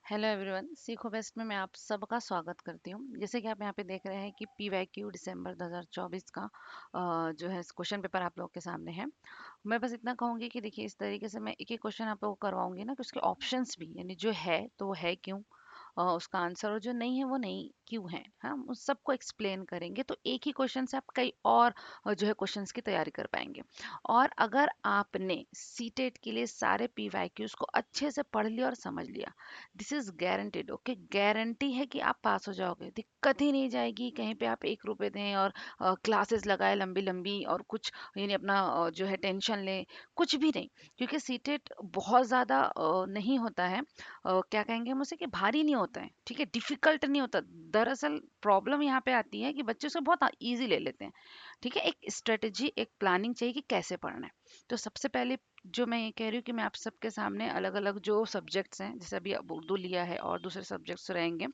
Hello everyone, सीखो best में मैं आप सबका स्वागत करती हूँ। जैसे कि आप यहाँ पे देख रहे हैं कि पीवाईक्यू दिसंबर 2024 का जो है क्वेश्चन पेपर आप लोगों के सामने है। मैं बस इतना कहूँगी कि देखिए इस तरीके से मैं एक एक क्वेश्चन आप लोगों को करवाऊंगी ना कि उसके ऑप्शंस भी यानी जो है तो वो है क्यों, उसका आंसर और जो नहीं है वो नहीं क्यों है, हम उस सबको एक्सप्लेन करेंगे तो एक ही क्वेश्चन से आप कई और जो है क्वेश्चंस की तैयारी कर पाएंगे। और अगर आपने सीटेट के लिए सारे पीवाईक्यूज को अच्छे से पढ़ लिया और समझ लिया, this is guaranteed, okay, guarantee है कि आप पास हो जाओगे, दिक्कत ही नहीं जाएगी। कहीं पे आप 1 रुपए दें और क्लासेस लगाए लंबी लंबी और कुछ यानी अपना जो है टेंशन लें, कुछ भी नहीं। क्योंकि सीटेट बहुत ज़्यादा नहीं होता है, क्या कहेंगे हम उसे, कि भारी नहीं होता है, ठीक है, डिफिकल्ट नहीं होता। दरअसल प्रॉब्लम यहाँ पे आती है कि बच्चे उसे बहुत इजी ले लेते हैं। ठीक है, एक स्ट्रेटेजी, एक प्लानिंग चाहिए कि कैसे पढ़ना है। तो सबसे पहले जो मैं ये कह रही हूँ कि मैं आप सबके सामने अलग अलग जो सब्जेक्ट्स हैं, जैसे अभी अब उर्दू लिया है और दूसरे सब्जेक्ट्स रहेंगे,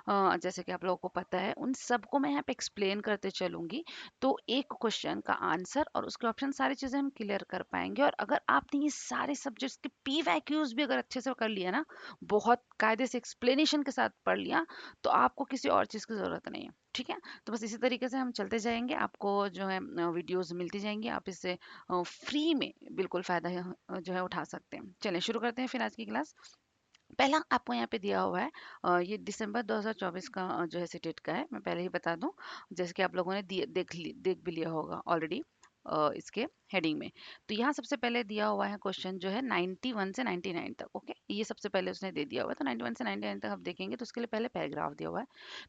जैसे कि आप लोगों को पता है, उन सबको मैं यहाँ पे एक्सप्लेन करते चलूंगी। तो एक क्वेश्चन का आंसर और उसके ऑप्शन सारी चीज़ें हम क्लियर कर पाएंगे। और अगर आपने ये सारे सब्जेक्ट्स के पी वैक्यूज भी अगर अच्छे से कर लिया ना, बहुत कायदे से एक्सप्लेनेशन के साथ पढ़ लिया, तो आपको किसी और चीज़ की ज़रूरत नहीं है। ठीक है, तो बस इसी तरीके से हम चलते जाएंगे, आपको जो है वीडियोस मिलती जाएंगी, आप इससे फ्री में बिल्कुल फ़ायदा जो है उठा सकते हैं। चलें शुरू करते हैं फिर आज की क्लास। पहला आपको यहाँ पे दिया हुआ है, ये दिसंबर 2024 का जो है सिटेट का है। मैं पहले ही बता दूं, जैसे कि आप लोगों ने देख भी लिया होगा ऑलरेडी इसके हेडिंग में। तो यहाँ सबसे पहले दिया हुआ है क्वेश्चन जो है 91 से 99 तक, ओके, ये सबसे पहले उसने दे दिया हुआ है। तो 91 से 99 तक आप देखेंगे तो उसके लिए पहले पैराग्राफ दिया हुआ है।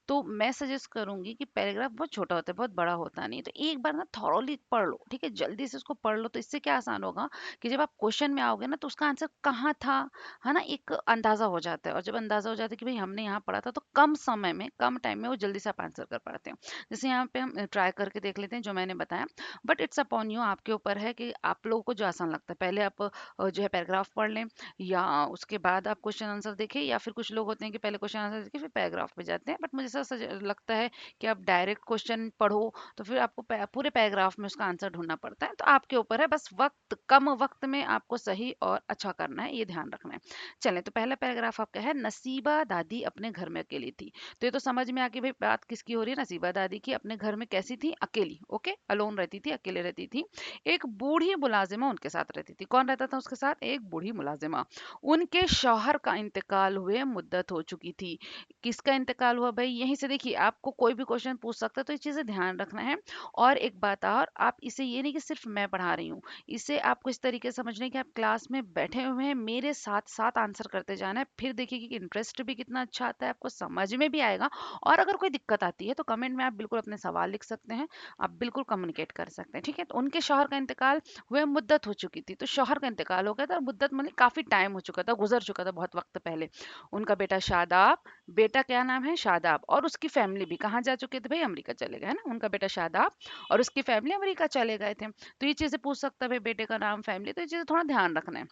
तो मैं सजेस्ट करूंगी कि पैराग्राफ बहुत छोटा होता है, बहुत बड़ा होता नहीं है, तो एक बार ना थॉरोली पढ़ लो, ठीक है, जल्दी से उसको पढ़ लो। तो इससे क्या आसान होगा कि जब आप क्वेश्चन में आओगे ना तो उसका आंसर कहाँ था, है ना, एक अंदाजा हो जाता है। और जब अंदाजा हो जाता है कि भाई हमने यहाँ पढ़ा था, तो कम समय में, कम टाइम में वो जल्दी से आप आंसर कर पाते हैं। जैसे यहाँ पे हम ट्राई करके देख लेते हैं जो मैंने बताया। बट इट्स अपॉन यू, आपके ऊपर है कि आप लोगों को जो आसान लगता है, पहले आप जो है पैराग्राफ पढ़ लें, या उसके बाद आप क्वेश्चन आंसर देखें, या फिर कुछ लोग होते हैं कि पहले क्वेश्चन आंसर देखें फिर पैराग्राफ पे जाते हैं। बट मुझे ऐसा लगता है कि आप डायरेक्ट क्वेश्चन पढ़ो तो फिर आपको पूरे पैराग्राफ में उसका आंसर ढूंढना पड़ता है। तो आपके ऊपर है, बस वक्त, कम वक्त में आपको सही और अच्छा करना है, ये ध्यान रखना है। चलें, तो पहला पैराग्राफ आपका है, नसीबा दादी अपने घर में अकेली थी। तो ये तो समझ में आ गई भाई बात किसकी हो रही है, नसीबा दादी की। अपने घर में कैसी थी, अकेली, ओके, अलोन रहती थी, अकेले रहती थी। एक बूढ़ी मुलाजिमा उनके साथ रहती थी। कौन रहता था उसके साथ, एक बूढ़ी मुलाजिमा। उनके शौहर का इंतकाल हुए मुद्दत हो चुकी थी। किसका इंतकाल हुआ भाई, यहीं से देखिए, आपको कोई भी क्वेश्चन पूछ सकता है, तो ये चीजें ध्यान रखना है। और एक बात और, आप इसे ये नहीं कि सिर्फ मैं पढ़ा रही हूँ, इसे आपको इस तरीके से समझना है कि आप क्लास में बैठे हुए हैं, मेरे साथ साथ आंसर करते जाना है। फिर देखिए कि इंटरेस्ट भी कितना अच्छा आता है, आपको समझ में भी आएगा। और अगर कोई दिक्कत आती है तो कमेंट में आप बिल्कुल अपने सवाल लिख सकते हैं, आप बिल्कुल कम्युनिकेट कर सकते हैं। ठीक है, तो उनके शौहर का इंतकाल हुए मुद्दत हो चुकी थी। तो शौहर का इंतकाल हो गया था, और मुद्दत मतलब काफी टाइम हो चुका था, गुजर चुका था बहुत वक्त पहले। उनका बेटा शादाब, बेटा क्या नाम है, शादाब, और उसकी फैमिली भी कहाँ जा चुके थे भाई, अमेरिका चले गए, है ना। उनका बेटा शादाब और उसकी फैमिली अमेरिका चले गए थे। तो ये चीजें पूछ सकता है भाई, बेटे का नाम, फैमिली, तो ये चीजें थोड़ा ध्यान रखना है।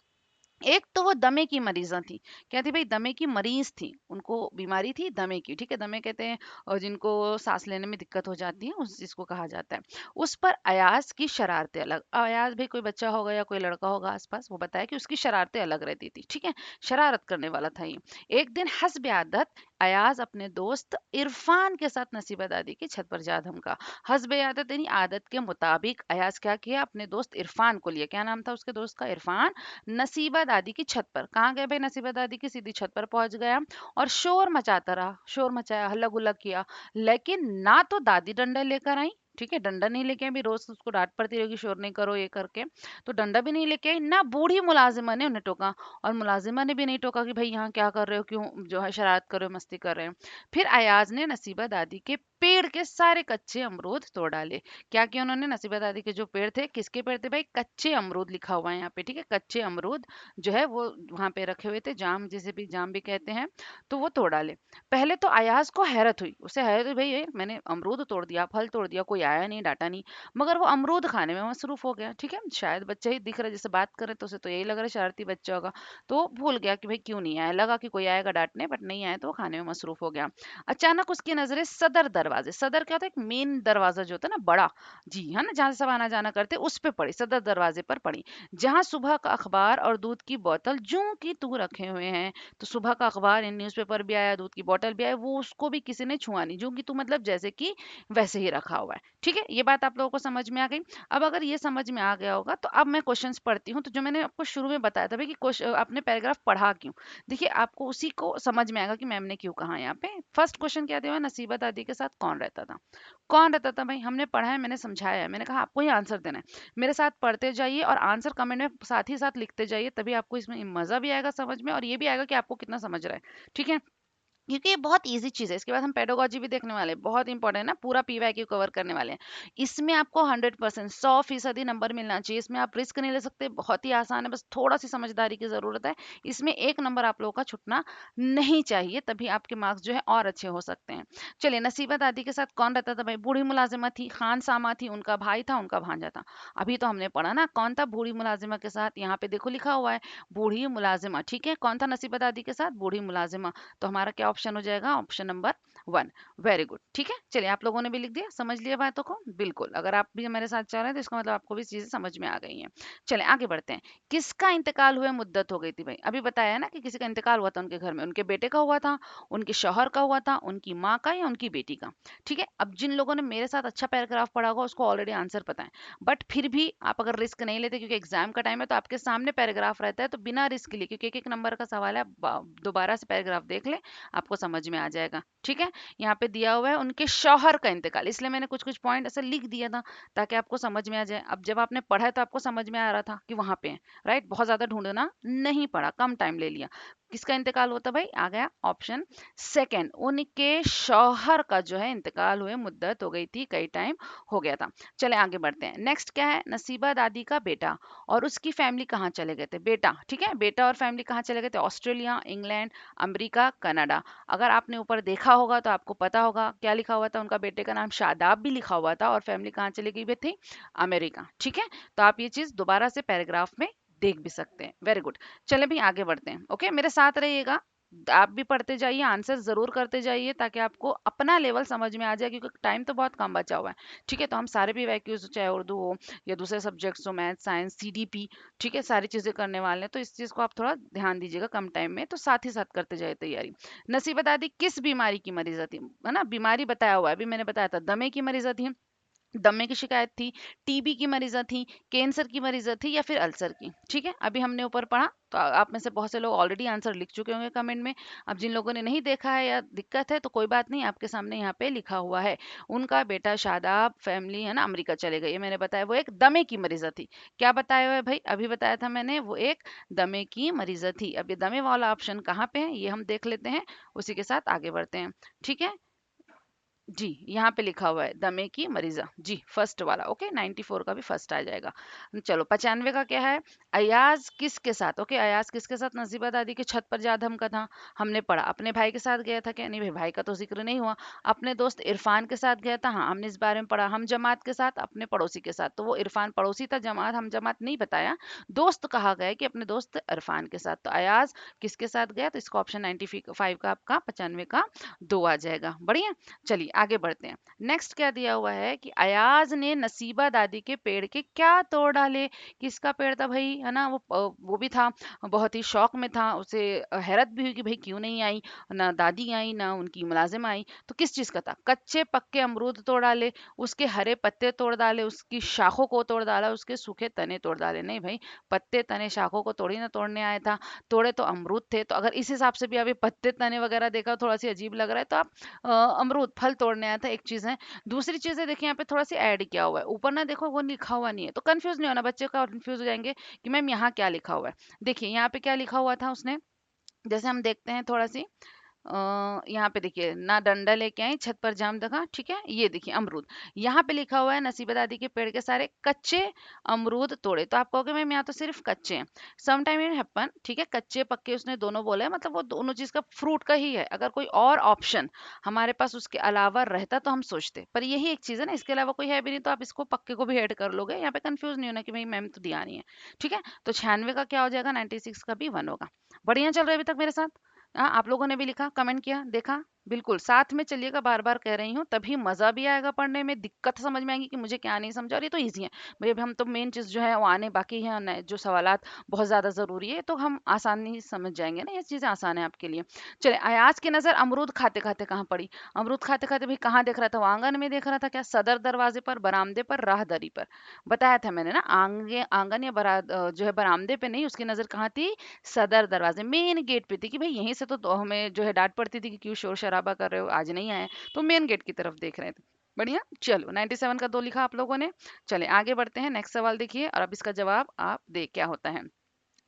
एक तो वो दमे की मरीज़ा थी। क्या थी भाई, दमे की मरीज़ थी, उनको बीमारी थी दमे की, ठीक है, दमे कहते हैं और जिनको सांस लेने में दिक्कत हो जाती है, उस चीज़ को कहा जाता है। उस पर अयाज की शरारतें अलग। अयाज भाई कोई बच्चा होगा या कोई लड़का होगा आसपास, वो बताया कि उसकी शरारतें अलग रहती थी, ठीक है, शरारत करने वाला था ये। एक दिन हस्ब आदत अयाज अपने दोस्त इरफान के साथ नसीबा दादी की छत पर जा धमका। हस्ब आदत यानी आदत के मुताबिक अयाज क्या किया, अपने दोस्त इरफान को लिया। क्या नाम था उसके दोस्त का, इरफान। नसीबा दादी की छत पर, कहाँ गए भाई, नसीबा दादी की सीधी छत पर पहुंच गया और शोर मचाता रहा, शोर मचाया, हल्ला गुल्ला किया। लेकिन ना तो दादी डंडा लेकर आई, ठीक है, डंडा नहीं लेके आई, भी रोज उसको डांट पड़ती रहेगी, शोर नहीं करो ये करके, तो डंडा भी नहीं लेके आई, ना बूढ़ी मुलाजिमा ने उन्हें टोका। और मुलाजिमा ने भी नहीं टोका कि भाई यहाँ क्या कर रहे हो, क्यों जो है शरारत कर रहे हो, मस्ती कर रहे हो। फिर अयाज ने नसीबा दादी के पेड़ के सारे कच्चे अमरूद तोड़ डाले। क्या किया उन्होंने, नसीबा दादी के जो पेड़ थे, किसके पेड़ थे भाई, कच्चे अमरूद लिखा हुआ है यहाँ पे, ठीक है, कच्चे अमरूद जो है वो वहां पे रखे हुए थे, जाम, जिसे भी जाम भी कहते हैं, तो वो तोड़ डाले। पहले तो अयाज को हैरत हुई, उसे हैरत हुई, भाई ये मैंने अमरूद तोड़ दिया, फल तोड़ दिया, कोई आया नहीं, डांटा नहीं, मगर वो अमरूद खाने में मसरूफ हो गया। ठीक है, शायद बच्चा ही दिख रहा है, जैसे बात करे तो उसे तो यही लग रहा है शरारती बच्चा होगा, तो वो भूल गया कि भाई क्यों नहीं आया, लगा कि कोई आएगा डांटने, बट नहीं आया तो वो खाने में मसरूफ हो गया। अचानक उसकी नजरें सदर दरवाजे, सदर क्या होता है, एक मेन दरवाजा जो होता है ना बड़ा, जी है ना, जहां से सब आना जाना करते, उस पे पड़ी, सदर दरवाजे पर पड़ी, जहां सुबह का अखबार और दूध की बोतल जूं की तू रखे हुए हैं। तो सुबह का अखबार इन न्यूज़पेपर भी आया, दूध की बोतल भी आया, वो उसको भी किसी ने छुआ नहीं, जूं की तू मतलब जैसे कि वैसे ही रखा हुआ है। ठीक है, ये बात आप लोगों को समझ में आ गई। अब अगर ये समझ में आ गया होगा तो अब मैं क्वेश्चंस पढ़ती हूँ। तो जो मैंने आपको शुरू में बताया था भाई कि आपने पैराग्राफ पढ़ा क्यों, देखिए आपको उसी को समझ में आएगा कि मैम ने क्यों कहा। यहाँ पे फर्स्ट क्वेश्चन क्या दिया हुआ है, नसीबा दादी के साथ कौन रहता था। कौन रहता था भाई, हमने पढ़ा है, मैंने समझाया है, मैंने कहा आपको ही आंसर देना है। मेरे साथ पढ़ते जाइए और आंसर कमेंट में साथ ही साथ लिखते जाइए, तभी आपको इसमें मजा भी आएगा समझ में, और ये भी आएगा कि आपको कितना समझ रहा है। ठीक है, क्योंकि ये बहुत इजी चीज़ है। इसके बाद हम पेडागोजी भी देखने वाले हैं, बहुत इंपॉर्टेंट है ना, पूरा पीवाईक्यू कवर करने वाले हैं। इसमें आपको 100% 100% नंबर मिलना चाहिए। इसमें आप रिस्क नहीं ले सकते, बहुत ही आसान है, बस थोड़ा सी समझदारी की ज़रूरत है। इसमें एक नंबर आप लोगों का छुटना नहीं चाहिए, तभी आपके मार्क्स जो है और अच्छे हो सकते हैं। चलिए, नसीबा दादी के साथ कौन रहता था भाई, बूढ़ी मुलाजिमा थी, खान सामा थी, उनका भाई था, उनका भांजा था। अभी तो हमने पढ़ा ना कौन था बूढ़ी मुलाजिमा के साथ, यहाँ पे देखो लिखा हुआ है बूढ़ी मुलाजिमा। ठीक है, कौन था नसीबा दादी के साथ, बूढ़ी मुलाजिमा। तो हमारा क्या ऑप्शन हो जाएगा, ऑप्शन नंबर 1। Very good. ठीक है, चलिए आप लोगों ने भी लिख दिया, समझ लिया बातों को, बिल्कुल। अगर आप भी मेरे साथ चल रहे हैं तो इसका मतलब आपको भी चीजें समझ में आ गई हैं। चलिए आगे बढ़ते हैं। किसका इंतकाल हुए मुद्दत हो गई थी भाई, अभी बताया ना कि किसी का इंतकाल हुआ था उनके घर में, उनके बेटे का हुआ था, उनके शौहर का हुआ था, उनकी माँ का या उनकी बेटी का। ठीक है, अब जिन लोगों ने मेरे साथ अच्छा पैराग्राफ पढ़ा होगा उसको ऑलरेडी आंसर पता है, बट फिर भी आप अगर रिस्क नहीं लेते, क्योंकि एग्जाम का टाइम है, तो आपके सामने पैराग्राफ रहता है, तो बिना रिस्क लिए, क्योंकि एक एक नंबर का सवाल है, दोबारा से पैराग्राफ देख ले, आपको समझ में आ जाएगा। ठीक है, यहाँ पे दिया हुआ है उनके शौहर का इंतकाल, इसलिए मैंने कुछ कुछ पॉइंट ऐसे लिख दिया था ताकि आपको समझ में आ जाए। अब जब आपने पढ़ा है तो आपको समझ में आ रहा था कि वहां पे है, राइट, बहुत ज्यादा ढूंढना नहीं पड़ा, कम टाइम ले लिया। किसका इंतकाल होता भाई, आ गया ऑप्शन सेकंड, उनके शौहर का जो है इंतकाल हुए मुद्दत हो गई थी, कई टाइम हो गया था। चले आगे बढ़ते हैं। नेक्स्ट क्या है, नसीबा दादी का बेटा और उसकी फैमिली कहाँ चले गए थे, बेटा। ठीक है, बेटा और फैमिली कहाँ चले गए थे, ऑस्ट्रेलिया, इंग्लैंड, अमेरिका, कनाडा। अगर आपने ऊपर देखा होगा तो आपको पता होगा क्या लिखा हुआ था, उनका बेटे का नाम शादाब भी लिखा हुआ था, और फैमिली कहाँ चली गई भी थी, अमेरिका। ठीक है, तो आप ये चीज दोबारा से पैराग्राफ में देख भी सकते हैं। Very good. चले भी आगे बढ़ते हैं। ओके, मेरे साथ रहिएगा, आप भी पढ़ते जाइए, आंसर जरूर करते जाइए, ताकि आपको अपना लेवल समझ में आ जाए, क्योंकि टाइम तो बहुत कम बचा हुआ है। ठीक है, तो हम सारे भी वैक्यूज, चाहे उर्दू हो या दूसरे सब्जेक्ट्स हो, मैथ, साइंस, सीडीपी, ठीक है, सारी चीजें करने वाले हैं, तो इस चीज को आप थोड़ा ध्यान दीजिएगा कम टाइम में, तो साथ ही साथ करते जाइए तैयारी। नसीबा दादी किस बीमारी की मरीज थी, है ना, बीमारी बताया हुआ है, अभी मैंने बताया था, दमे की मरीज थी, दमे की शिकायत थी, टीबी की मरीज़ा थी, कैंसर की मरीज़ा थी, या फिर अल्सर की। ठीक है, अभी हमने ऊपर पढ़ा, तो आप में से बहुत से लोग ऑलरेडी आंसर लिख चुके होंगे कमेंट में। अब जिन लोगों ने नहीं देखा है या दिक्कत है तो कोई बात नहीं, आपके सामने यहाँ पे लिखा हुआ है, उनका बेटा शादाब, फैमिली है ना अमेरिका चले गए, ये मैंने बताया, वो एक दमे की मरीज़ा थी। क्या बताया हुआ है भाई, अभी बताया था मैंने, वो एक दमे की मरीज़ा थी। अब ये दमे वाला ऑप्शन कहाँ पे है ये हम देख लेते हैं, उसी के साथ आगे बढ़ते हैं। ठीक है, जी, यहाँ पे लिखा हुआ है दमे की मरीज़ा, जी फर्स्ट वाला। ओके, 94 का भी फर्स्ट आ जाएगा। चलो 95 का क्या है, अयाज किसके साथ, ओके, अयाज किसके साथ, नसीबा दादी के छत पर जादम का था, हमने पढ़ा। अपने भाई के साथ गया था क्या, नहीं भाई, भाई का तो जिक्र नहीं हुआ। अपने दोस्त इरफान के साथ गया था, हाँ हमने इस बारे में पढ़ा। हम जमात के साथ, अपने पड़ोसी के साथ, तो वो इरफान पड़ोसी था, जमात हम जमात नहीं बताया, दोस्त कहा गया कि अपने दोस्त इरफान के साथ। तो अयाज किसके साथ गया, तो इसका ऑप्शन 95 का आपका 95 का 2 आ जाएगा। बढ़िया, चलिए आगे बढ़ते हैं। नेक्स्ट क्या दिया हुआ है कि अयाज ने नसीबा दादी के पेड़ के क्या तोड़ डाले। किसका पेड़ था भाई, है ना, वो भी था, बहुत ही शौक में था, उसे हैरत भी हुई कि भाई क्यों नहीं आई, ना दादी आई ना उनकी मुलाजिम आई। तो किस चीज का था, कच्चे पक्के अमरूद तोड़ डाले, उसके हरे पत्ते तोड़ डाले, उसकी शाखों को तोड़ डाला, उसके सूखे तने तोड़ डाले। नहीं भाई, पत्ते तने शाखों को थोड़ी ना तोड़ने आया था, तोड़े तो अमरूद थे। तो अगर इस हिसाब से भी अभी पत्ते तने वगैरह देखा थोड़ा सी अजीब लग रहा है, तो आप अमरूद फल तोड़ने आया था, एक चीज है। दूसरी चीज है, देखिए यहाँ पे थोड़ा सी ऐड किया हुआ है, ऊपर ना देखो वो लिखा हुआ नहीं है, तो कंफ्यूज नहीं होना, बच्चे का कंफ्यूज हो जाएंगे कि मैम यहाँ क्या लिखा हुआ है। देखिए यहाँ पे क्या लिखा हुआ था उसने, जैसे हम देखते हैं थोड़ा सी, यहाँ पे देखिए, ना डंडा लेके आई छत पर जाम दगा, ठीक है, ये देखिए अमरूद। यहाँ पे लिखा हुआ है नसीबा दादी के पेड़ के सारे कच्चे अमरूद तोड़े, तो आप कहोगे मैम यहाँ तो सिर्फ कच्चे हैं। सम टाइम इट हैपन, ठीक है, कच्चे पक्के उसने दोनों बोले हैं, मतलब वो दोनों चीज का फ्रूट का ही है। अगर कोई और ऑप्शन हमारे पास उसके अलावा रहता तो हम सोचते, पर यही एक चीज है ना, इसके अलावा कोई है भी नहीं, तो आप इसको पक्के को भी ऐड कर लोगे। यहाँ पे कंफ्यूज नहीं होना कि भाई मैम तो दिया नहीं है, ठीक है। तो 96 का क्या हो जाएगा, 96 का भी 1 होगा। बढ़िया चल रहा है अभी तक मेरे साथ। हाँ, आप लोगों ने भी लिखा, कमेंट किया, देखा, बिल्कुल साथ में चलिएगा, बार बार कह रही हूँ, तभी मजा भी आएगा पढ़ने में, दिक्कत समझ में आएगी कि मुझे क्या नहीं समझा, और ये तो ईजी है भाई। अभी हम तो मेन चीज जो है वो आने बाकी है, जो सवालात बहुत ज्यादा जरूरी है, तो हम आसानी से समझ जाएंगे ना, ये चीजें आसान है आपके लिए। चले, अयाज की नजर अमरूद खाते खाते कहाँ पड़ी। अमरूद खाते खाते भाई कहाँ देख रहा था, वो आंगन में देख रहा था क्या, सदर दरवाजे पर, बरामदे पर, राहदरी पर। बताया था मैंने ना, आंगे आंगन या जो है बरामदे पे नहीं, उसकी नजर कहाँ थी, सदर दरवाजे मेन गेट पे थी, कि भाई यहीं से तो हमें जो है डांट पड़ती थी कि क्यों शोर शराबा कर रहे हो, आज नहीं आए, तो मेन गेट की तरफ देख रहे थे। बढ़िया, चलो 97 का 2 लिखा आप लोगों ने। चले आगे बढ़ते हैं, नेक्स्ट सवाल देखिए, और अब इसका जवाब आप दे क्या होता है,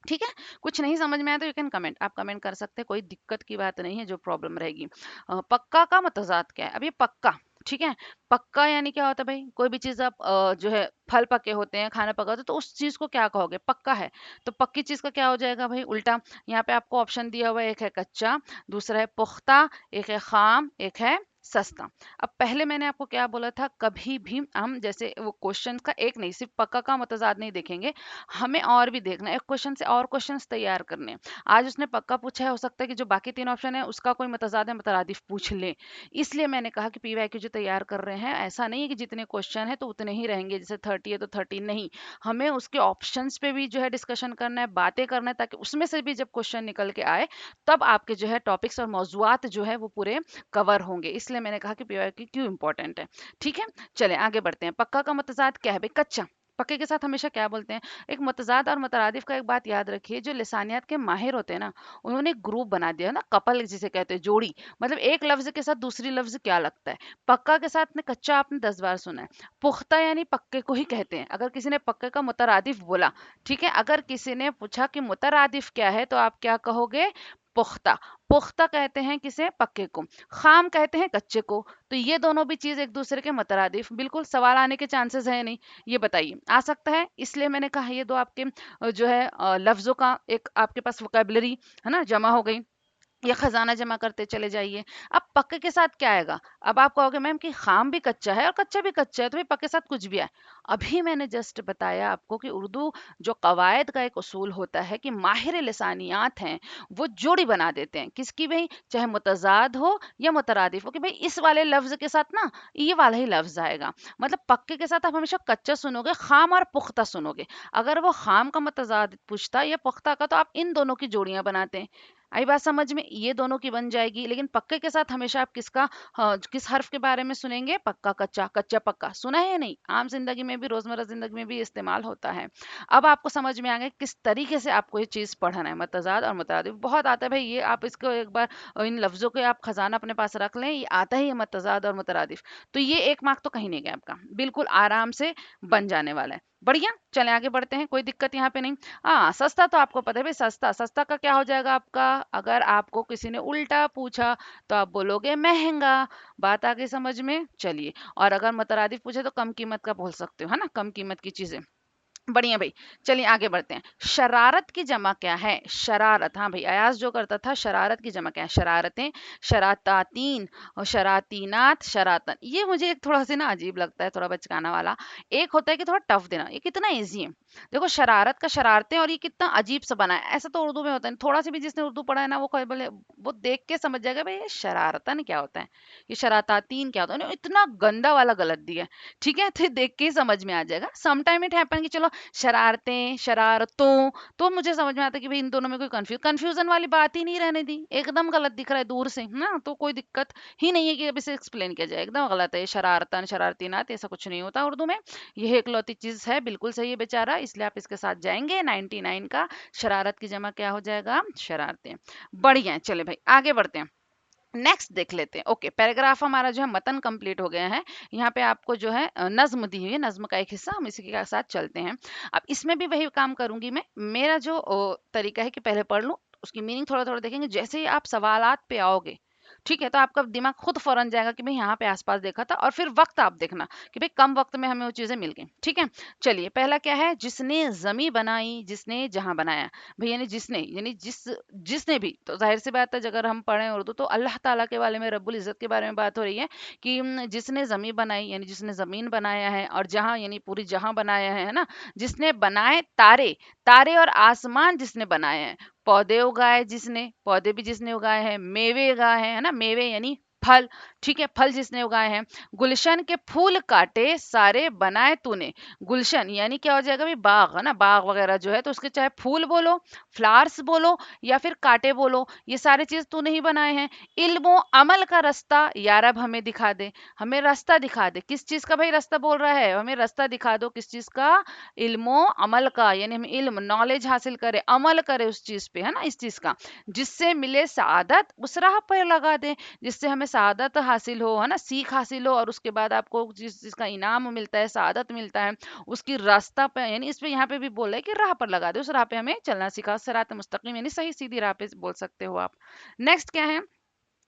ठीक है। कुछ नहीं समझ में आया तो यू कैन कमेंट, आप कमेंट कर सकते हैं, कोई दिक्कत की बात नहीं है, जो प्रॉब्लम रहेगी। पक्का का मतजाद क्या है, अब ये पक्का, ठीक है, पक्का यानी क्या होता है भाई, कोई भी चीज आप जो है फल पके होते हैं, खाना पका होता है, तो उस चीज को क्या कहोगे, पक्का है। तो पक्की चीज का क्या हो जाएगा भाई, उल्टा। यहाँ पे आपको ऑप्शन दिया हुआ है, एक है कच्चा, दूसरा है पुख्ता, एक है खाम, एक है सस्ता। अब पहले मैंने आपको क्या बोला था, कभी भी हम जैसे वो क्वेश्चन का एक नहीं, सिर्फ पक्का का मतजाद नहीं देखेंगे, हमें और भी देखना है, एक क्वेश्चन से और क्वेश्चंस तैयार करने हैं। आज उसने पक्का पूछा है, हो सकता है कि जो बाकी 3 ऑप्शन है उसका कोई मतजाद है, मुतरादिफ पूछ ले। इसलिए मैंने कहा कि पीवाईक्यू जो तैयार कर रहे हैं, ऐसा नहीं है कि जितने क्वेश्चन है तो उतने ही रहेंगे, जैसे 30 है तो 30 नहीं, हमें उसके ऑप्शंस पे भी जो है डिस्कशन करना है, बातें करना है, ताकि उसमें से भी जब क्वेश्चन निकल के आए, तब आपके जो है टॉपिक्स और मौजूआत जो है वो पूरे कवर होंगे। इसलिए मैंने कहा कि पीवाईक्यू क्यों इंपॉर्टेंट है, ठीक है। चले आगे बढ़ते हैं, पक्का का मतजाद क्या है भाई, कच्चा। पक्के के साथ हमेशा क्या बोलते हैं, एक मुतजाद और मुतरादिफ का एक बात याद रखिए, जो लिसानियात के माहिर होते हैं ना, उन्होंने एक ग्रुप बना दिया ना, कपल जिसे कहते हैं, जोड़ी, मतलब एक लफ्ज के साथ दूसरी लफ्ज क्या लगता है। पक्का के साथ में कच्चा आपने 10 बार सुना है। पुख्ता यानी पक्के को ही कहते हैं, अगर किसी ने पक्के का मुतरादिफ बोला, ठीक है, अगर किसी ने पूछा कि मुतरादिफ क्या है, तो आप क्या कहोगे, पुख्ता। पुख्ता कहते हैं किसे, पक्के को। खाम कहते हैं कच्चे को। तो ये दोनों भी चीज एक दूसरे के मुतरादिफ, बिल्कुल सवाल आने के चांसेस है नहीं, ये बताइए आ सकता है, इसलिए मैंने कहा ये दो आपके जो है लफ्जों का एक आपके पास वोकेबलरी है ना, जमा हो गई, या खजाना जमा करते चले जाइए। अब पक्के के साथ क्या आएगा, अब आप कहोगे मैम कि खाम भी कच्चा है और कच्चा भी कच्चा है, तो भाई पक्के के साथ कुछ भी है। अभी मैंने जस्ट बताया आपको कि उर्दू जो कवायद का एक उसूल होता है कि माहिर लिसानियात हैं, वो जोड़ी बना देते हैं, किसकी भाई, चाहे मुतजाद हो या मुतरादिफ हो, कि भाई इस वाले लफ्ज के साथ ना ये वाला ही लफ्ज आएगा। मतलब पक्के के साथ आप हमेशा कच्चा सुनोगे, खाम और पुख्ता सुनोगे। अगर वो खाम का मुतजाद पूछता या पुख्ता का, तो आप इन दोनों की जोड़ियां बनाते हैं। आई बात समझ में, ये दोनों की बन जाएगी। लेकिन पक्के के साथ हमेशा आप किसका, हाँ, किस हर्फ के बारे में सुनेंगे, पक्का कच्चा, कच्चा पक्का, सुना है या नहीं, आम जिंदगी में भी, रोजमर्रा जिंदगी में भी इस्तेमाल होता है। अब आपको समझ में आ गया किस तरीके से आपको ये चीज पढ़ना है, मतजाद और मुतरादिफ बहुत आता है भाई, ये आप इसको एक बार इन लफ्जों के आप खजाना अपने पास रख लें, ये आता ही है मतजाद और मुतरादिफ। तो ये 1 मार्क तो कहीं नहीं गया आपका, बिल्कुल आराम से बन जाने वाला है। बढ़िया, चले आगे बढ़ते हैं, कोई दिक्कत यहाँ पे नहीं। हाँ, सस्ता तो आपको पता है भाई, सस्ता, सस्ता का क्या हो जाएगा आपका, अगर आपको किसी ने उल्टा पूछा तो आप बोलोगे महंगा। बात आ गई समझ में, चलिए। और अगर मुतरादिफ पूछे तो कम कीमत का बोल सकते हो, है ना, कम कीमत की चीजें। बढ़िया भाई, चलिए आगे बढ़ते हैं। शरारत की जमा क्या है, शरारत, हाँ भाई, अयाज जो करता था, शरारत की जमा क्या है, शरारतें, शरातातीन और शरातीनात, शरातन। ये मुझे एक थोड़ा सा ना अजीब लगता है, थोड़ा बचकाना वाला। एक होता है कि थोड़ा टफ देना, ये कितना इजी है। देखो, शरारत का शरारतें, और ये कितना अजीब सा बना है, ऐसा तो उर्दू में होता है, थोड़ा सी भी जिसने उर्दू पढ़ा है ना, वो बोले, वो देख के समझ जाएगा भाई ये शरारतन क्या होता है, ये शरातातीन क्या होता है, इतना गंदा वाला गलत दिया है, ठीक है, तो देख के ही समझ में आ जाएगा। सम टाइम इट हैपन कि चलो शरारतें, शरारतों, तो मुझे समझ में आता है कि भाई इन दोनों में कोई कंफ्यूजन वाली बात ही नहीं रहने दी, एकदम गलत दिख रहा है दूर से ना, तो कोई दिक्कत ही नहीं है कि अब इसे एक्सप्लेन किया जाए, एकदम गलत है। शरारतन, शरारतीनात, ऐसा कुछ नहीं होता उर्दू में, यह एकलौती चीज है, बिल्कुल सही है बेचारा, इसलिए आप इसके साथ जाएंगे 99 का। शरारत की जमा क्या हो जाएगा, शरारतें। बढ़िया है, चले भाई आगे बढ़ते हैं, नेक्स्ट देख लेते हैं। ओके, पैराग्राफ हमारा जो है मतन कंप्लीट हो गया है। यहाँ पे आपको जो है नज्म दी हुई है, नज्म का एक हिस्सा, हम इसी के साथ चलते हैं। अब इसमें भी वही काम करूंगी मैं, मेरा जो तरीका है कि पहले पढ़ लूं, उसकी मीनिंग थोड़ा थोड़ा देखेंगे, जैसे ही आप सवालात पे आओगे, ठीक है, तो आपका दिमाग खुद फौरन जाएगा कि भाई यहाँ पे आसपास देखा था, और फिर वक्त आप देखना कि भाई कम वक्त में हमें वो चीजें मिल गई। ठीक है, चलिए पहला क्या है, जिसने जमी बनाई, जिसने जहां बनाया। भाई यानी जिसने, यानी जिसने भी, तो जाहिर सी बात है अगर हम पढ़ें उर्दू तो अल्लाह ताला के बारे में, रब्बुल इज्जत के बारे में बात हो रही है कि जिसने जमी बनाई यानी जिसने जमीन बनाया है, और जहां यानी पूरी जहां बनाया है ना। जिसने बनाए तारे, तारे और आसमान जिसने बनाए हैं। पौधे उगाए जिसने, पौधे भी जिसने उगाए हैं। मेवे उगाए हैं, है ना, मेवे यानी फल। ठीक है, फल जिसने उगाए हैं। गुलशन के फूल काटे सारे बनाए तूने। गुलशन यानी क्या हो जाएगा भाई, बाग, है ना, बाग वगैरह जो है, तो उसके चाहे फूल बोलो, फ्लावर्स बोलो, या फिर कांटे बोलो, ये सारी चीज तूने ही बनाए हैं। इल्मो अमल का रास्ता यार अब हमें दिखा दे, हमें रास्ता दिखा दे। किस चीज का भाई रास्ता बोल रहा है, हमें रास्ता दिखा दो, किस चीज का, इल्मो अमल का, यानी हम इल्म नॉलेज हासिल करें, अमल करें उस चीज पे, है ना, इस चीज का। जिससे मिले सआदत उस राह पर लगा दे, जिससे हमें सआदत हासिल हो, है ना, सीख हासिल हो, और उसके बाद आपको जिस चीज का इनाम मिलता है, सआदत मिलता है, उसकी रास्ता पे, यानी इस पे यहाँ पे भी बोल रहा है कि राह पर लगा दे, उस राह पे हमें चलना सिखा, सिरात मुस्तकीम यानी सही सीधी राह पे बोल सकते हो आप। नेक्स्ट क्या है,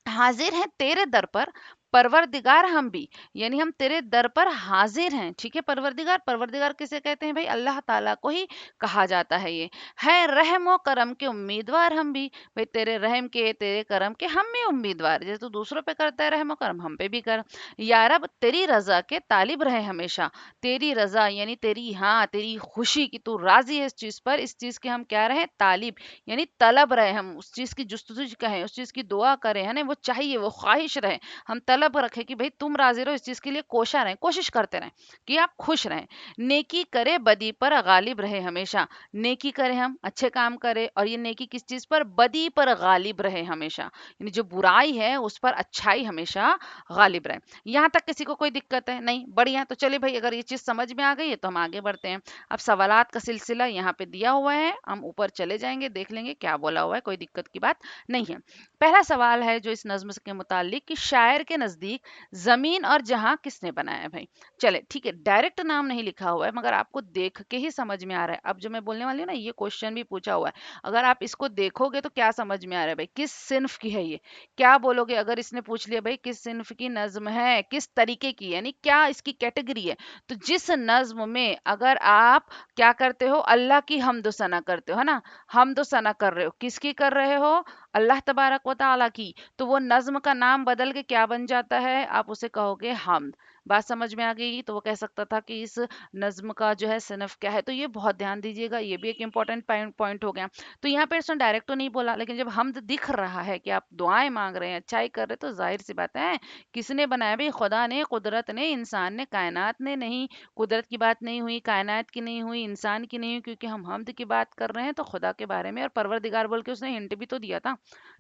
हाजिर हैं तेरे दर पर परवरदिगार हम भी, यानी हम तेरे दर पर हाजिर हैं। ठीक है, परवरदिगार, परवरदिगार किसे कहते हैं भाई, अल्लाह ताला को ही कहा जाता है। ये है रहम व करम के उम्मीदवार हम भी, भाई तेरे रहम के, तेरे करम के हम भी उम्मीदवार, जैसे तू दूसरों पे करता है रहम व करम, हम पे भी कर। या रब तेरी रजा के तालिब रहे हमेशा, तेरी रजा यानी तेरी, हाँ, तेरी खुशी की तू राजी है इस चीज पर, इस चीज के हम क्या रहे, तालिब यानी तलब रहे, हम उस चीज की जुस्तजू करें, उस चीज की दुआ करें, है ना, वो चाहिए, वो ख्वाहिश रहे, हम तलब रखें कि भाई तुम राजी रहो, इस चीज के लिए कोशा रहें, कोशिश करते रहें कि आप खुश रहें। नेकी करे बदी पर गालिब रहे हमेशा, नेकी करें, हम अच्छे काम करें, और ये नेकी किस चीज पर, बदी पर गालिब रहे हमेशा, यानी जो बुराई है उस पर अच्छाई हमेशा गालिब रहे। यहाँ तक किसी को कोई दिक्कत है नहीं, बढ़िया, तो चलिए भाई अगर ये चीज समझ में आ गई है तो हम आगे बढ़ते हैं। अब सवालात का सिलसिला यहाँ पे दिया हुआ है, हम ऊपर चले जाएंगे, देख लेंगे क्या बोला हुआ है, कोई दिक्कत की बात नहीं है। पहला सवाल है जो इस नज्म के मुतालिक कि शायर के नजदीक जमीन और जहां किसने बनाया है भाई। चले ठीक है, डायरेक्ट नाम नहीं लिखा हुआ है, मगर आपको देख के ही समझ में आ रहा है। अब जो मैं बोलने वाली हूँ ना, ये क्वेश्चन भी पूछा हुआ है, अगर आप इसको देखोगे तो क्या समझ में आ रहा है भाई, किस सिन्फ की है ये, क्या बोलोगे अगर इसने पूछ लिया भाई किस सिन्फ की नज्म है, किस तरीके की, यानी क्या इसकी कैटेगरी है। तो जिस नज्म में अगर आप क्या करते हो, अल्लाह की हमदो सना करते हो, है ना, हमदो सना कर रहे हो, किसकी कर रहे हो, अल्लाह तबारक व तआला की, तो वो नज्म का नाम बदल के क्या बन जाता है, आप उसे कहोगे हमद। बात समझ में आ गई, तो वो कह सकता था कि इस नज्म का जो है सनफ क्या है, तो ये बहुत ध्यान दीजिएगा, ये भी एक इंपॉर्टेंट पॉइंट हो गया। तो यहाँ पे इसने डायरेक्ट तो नहीं बोला, लेकिन जब हमद दिख रहा है कि आप दुआएं मांग रहे हैं, अच्छाई कर रहे हैं, तो जाहिर सी बात है किसने बनाया भाई, खुदा ने, कुदरत ने, इंसान ने, कायनात ने नहीं। कुदरत की बात नहीं हुई, कायनात की नहीं हुई, इंसान की नहीं हुई, क्योंकि हम हमद की बात कर रहे हैं तो खुदा के बारे में, और परवरदिगार बोल के उसने हिंट भी तो दिया था।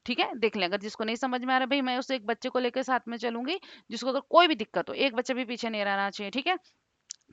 ठीक है, देख लें, अगर जिसको नहीं समझ में आ रहा भाई, मैं उसे एक बच्चे को लेकर साथ में चलूंगी, जिसको अगर कोई भी दिक्कत हो, एक बच्चा भी पीछे नहीं रहना चाहिए। ठीक है,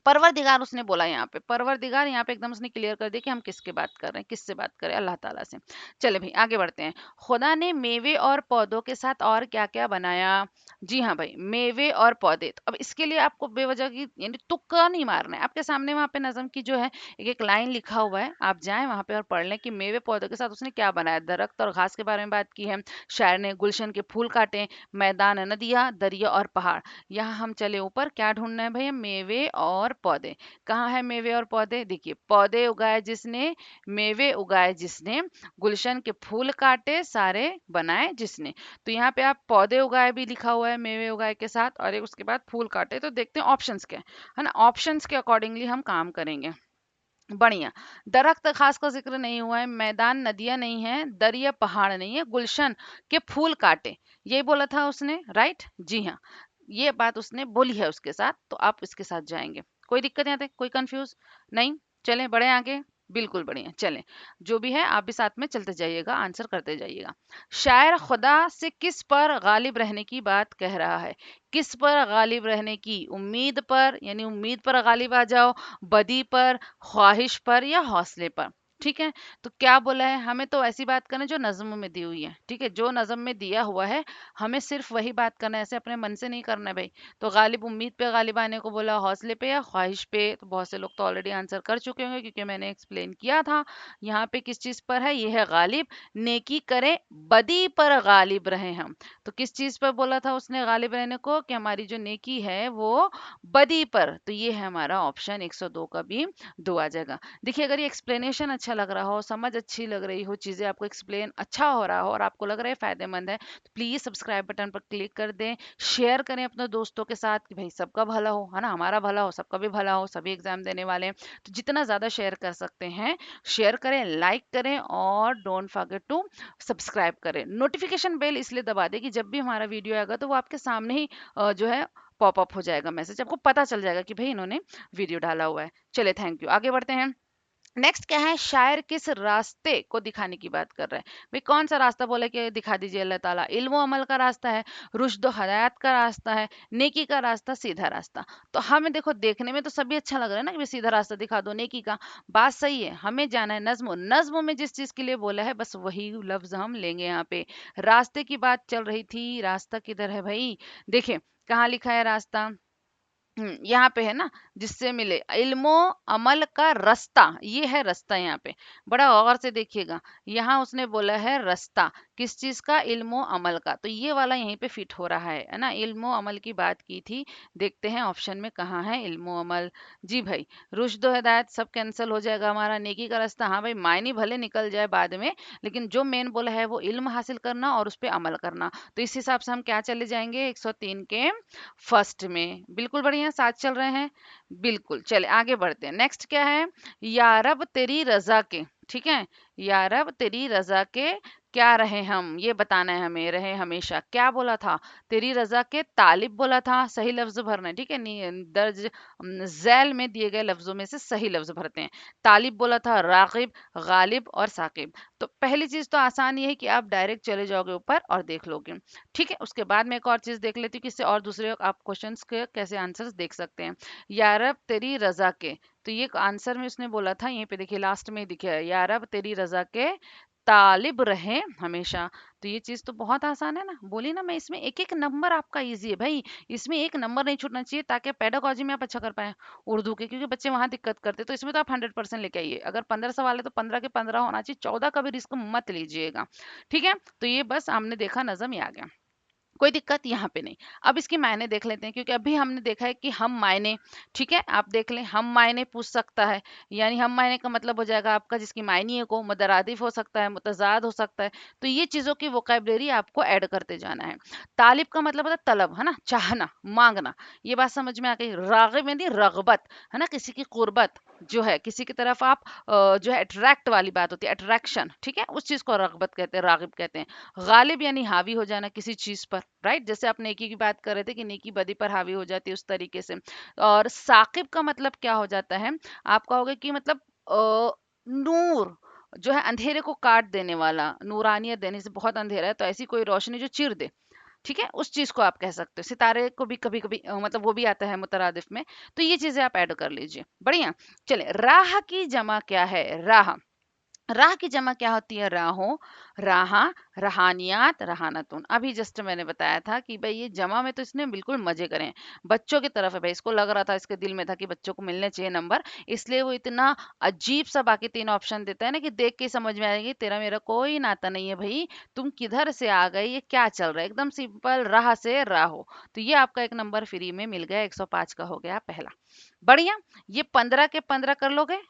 परवरदिगार उसने बोला, यहाँ पे परवरदिगार, यहाँ पे एकदम उसने क्लियर कर दिया कि हम किसकी बात कर रहे हैं, किससे बात करें, अल्लाह ताला से। चले भाई आगे बढ़ते हैं। खुदा ने मेवे और पौधों के साथ और क्या क्या बनाया। जी हाँ भाई, मेवे और पौधे, तो अब इसके लिए आपको बेवजह की यानी तुक्का नहीं मारना है, आपके सामने वहां पे नज़म की जो है एक एक लाइन लिखा हुआ है, आप जाएं वहां पे और पढ़ लें कि मेवे पौधों के साथ उसने क्या बनाया। दरख्त और घास के बारे में बात की है, शायर ने गुलशन के फूल काटे, मैदान, नदियाँ, दरिया और पहाड़। यहाँ हम चले ऊपर, क्या ढूंढना है भैया, मेवे और पौधे। कहाँ है मेवे और पौधे, देखिए, पौधे उगाए जिसने, मेवे उगाए जिसने, गुलशन के फूल काटे सारे बनाए जिसने। तो यहाँ पे आप पौधे उगाए भी लिखा हुआ है मेवे उगाए के साथ, और एक उसके बाद फूल काटे, तो देखते हैं ऑप्शंस क्या है ना, ऑप्शंस के अकॉर्डिंगली हम काम करेंगे। बढ़िया, दरख्त खास का जिक्र नहीं हुआ है, मैदान, नदियां नहीं है, दरिया, पहाड़ नहीं है, गुलशन के फूल काटे, ये बोला था उसने, राइट, जी हाँ, ये बात उसने बोली है उसके साथ, तो आप इसके साथ जाएंगे। कोई दिक्कत यहाँ तक, कोई कंफ्यूज नहीं, चलें बढ़े आगे। बिल्कुल बढ़िया, चलें, जो भी है आप भी साथ में चलते जाइएगा, आंसर करते जाइएगा। शायर खुदा से किस पर गालिब रहने की बात कह रहा है, किस पर गालिब रहने की, उम्मीद पर, यानी उम्मीद पर गालिब आ जाओ, बदी पर, ख्वाहिश पर, या हौसले पर। ठीक है। तो क्या बोला है, हमें तो ऐसी बात करना है जो नज्म में दी हुई है, ठीक है, जो नज्म में दिया हुआ है हमें सिर्फ वही बात करना है, ऐसे अपने मन से नहीं करना है भाई। तो गालिब उम्मीद पे गालिब आने को बोला, हौसले पे या ख्वाहिश पे, तो बहुत से लोग तो ऑलरेडी आंसर कर चुके होंगे क्योंकि मैंने एक्सप्लेन किया था। यहाँ पे किस चीज पर है, ये है गालिब। नेकी करें बदी पर गालिब रहे हम। तो किस चीज पर बोला था उसने गालिब रहने को, कि हमारी जो नेकी है वो बदी पर। तो ये है हमारा ऑप्शन 102 का भी दो आ जाएगा। देखिए, अगर ये एक्सप्लेनेशन अच्छा लग रहा हो, समझ अच्छी लग रही हो, चीज़ें आपको एक्सप्लेन अच्छा हो रहा हो और आपको लग रहा है फ़ायदेमंद है, तो प्लीज़ सब्सक्राइब बटन पर क्लिक कर दें। शेयर करें अपने दोस्तों के साथ कि भाई सबका भला हो, है ना, हमारा भला हो, सबका भी भला हो, सभी एग्जाम देने वाले हैं। तो जितना ज़्यादा शेयर कर सकते हैं शेयर करें, लाइक करें और डोंट फॉरगेट टू सब्सक्राइब करें। नोटिफिकेशन बेल इसलिए दबा दें कि जब भी हमारा वीडियो आएगा तो वो आपके सामने ही जो है पॉप अप हो जाएगा, मैसेज आपको पता चल जाएगा कि भाई इन्होंने वीडियो डाला हुआ है। चलिए, थैंक यू, आगे बढ़ते हैं। नेक्स्ट क्या है, शायर किस रास्ते को दिखाने की बात कर रहे हैं। भाई कौन सा रास्ता बोले कि दिखा दीजिए अल्लाह ताला, इल्म व अमल का रास्ता है, रुश्द व हदायत का रास्ता है, नेकी का रास्ता, सीधा रास्ता। तो हमें देखो, देखने में तो सभी अच्छा लग रहा है ना कि भाई सीधा रास्ता दिखा दो, नेकी का। बात सही है, हमें जाना है नज्म, नज्म में जिस चीज के लिए बोला है बस वही लफ्ज हम लेंगे यहाँ पे। रास्ते की बात चल रही थी, रास्ता किधर है भाई, देखिए कहाँ लिखा है रास्ता। यहाँ पे है ना, जिससे मिले इल्मो अमल का रास्ता, ये है रास्ता यहाँ पे। बड़ा गौर से देखिएगा, यहाँ उसने बोला है रास्ता किस चीज का, इल्मो अमल का, तो ये वाला यहीं पे फिट हो रहा है ना, इल्मो अमल की बात की थी। देखते हैं ऑप्शन में कहाँ है इल्मो अमल। जी भाई, रुश्द व हिदायत सब कैंसिल हो जाएगा हमारा, नेकी का रास्ता, हाँ भाई मायने भले निकल जाए बाद में, लेकिन जो मेन बोला है वो इल्म हासिल करना और उस पर अमल करना। तो इस हिसाब से हम क्या चले जाएंगे, 103 के फर्स्ट में। बिल्कुल बढ़िया, साथ चल रहे हैं। बिल्कुल, चले आगे बढ़ते हैं। नेक्स्ट क्या है, या रब तेरी रजा के, ठीक है, या रब तेरी रजा के क्या रहे हम, ये बताना है हमें, रहे हमेशा। क्या बोला था, तेरी रजा के तालिब बोला था, सही लफ्ज भरना है, ठीक है, दर्ज झैल में दिए गए लफ्जों में से सही लफ्ज भरते हैं। तालिब बोला था, रागिब, गालिब और साकिब। तो पहली चीज तो आसान ये है कि आप डायरेक्ट चले जाओगे ऊपर और देख लोगे, ठीक है। उसके बाद मैं एक और चीज देख लेती हूँ कि इससे और दूसरे आप क्वेश्चंस के कैसे आंसर्स देख सकते हैं। या रब तेरी रजा के, तो ये आंसर में उसने बोला था, यहीं पे देखिए लास्ट में ही दिखे है, या रब तेरी रजा के तालिब रहे हमेशा। तो ये चीज तो बहुत आसान है ना, बोली ना मैं, इसमें एक एक नंबर आपका इजी है भाई, इसमें एक नंबर नहीं छूटना चाहिए ताकि पेडागोजी में आप अच्छा कर पाए उर्दू के, क्योंकि बच्चे वहां दिक्कत करते, तो इसमें तो आप 100% लेके आइए। अगर 15 सवाल है तो 15 के 15 होना चाहिए, 14 का भी रिस्क मत लीजिएगा, ठीक है। तो ये बस हमने देखा, नजम ये आ गया, कोई दिक्कत यहाँ पे नहीं। अब इसके मायने देख लेते हैं, क्योंकि अभी हमने देखा है कि हम मायने, ठीक है, आप देख लें, हम मायने पूछ सकता है, यानी हम मायने का मतलब हो जाएगा आपका जिसकी मायने को मुतरादिफ हो सकता है, मुतजाद हो सकता है। तो ये चीजों की वोकैबुलरी आपको ऐड करते जाना है। तालिब का मतलब होता है तलब, है ना, चाहना, मांगना। ये बात समझ में आ गई। रागिब यानी रगबत, है ना, किसी की कुर्बत जो है, किसी की तरफ आप जो है अट्रैक्ट वाली बात होती है, अट्रैक्शन, ठीक है, उस चीज को रगबत कहते हैं, रागिब कहते हैं। गालिब यानी हावी हो जाना किसी चीज पर, राइट, जैसे आप नेकी की बात कर रहे थे कि नेकी बदी पर हावी हो जाती है, उस तरीके से। और साकिब का मतलब क्या हो जाता है, आप कहोगे कि मतलब नूर जो है, अंधेरे को काट देने वाला, नूरानियत देने से, बहुत अंधेरा है तो ऐसी कोई रोशनी जो चीर दे, ठीक है, उस चीज को आप कह सकते हो। सितारे को भी कभी कभी मतलब वो भी आता है मुतरादिफ में। तो ये चीजें आप ऐड कर लीजिए, बढ़िया। चले, राह की जमा क्या है, राह, राह की जमा क्या होती है, राहों, राहा, रहानियात, रहानतुन। अभी जस्ट मैंने बताया था कि भाई ये जमा में तो इसने बिल्कुल मजे करें, बच्चों की तरफ है भाई, इसको लग रहा था, इसके दिल में था कि बच्चों को मिलने चाहिए नंबर, इसलिए वो इतना अजीब सा बाकी तीन ऑप्शन देता है ना कि देख के ही समझ में आएगी तेरा मेरा कोई नाता नहीं है भाई, तुम किधर से आ गए, ये क्या चल रहा है, एकदम सिंपल, राह से राहो। तो ये आपका एक नंबर फ्री में मिल गया, 105 का हो गया पहला, बढ़िया। ये 15 के 15 कर लोगे,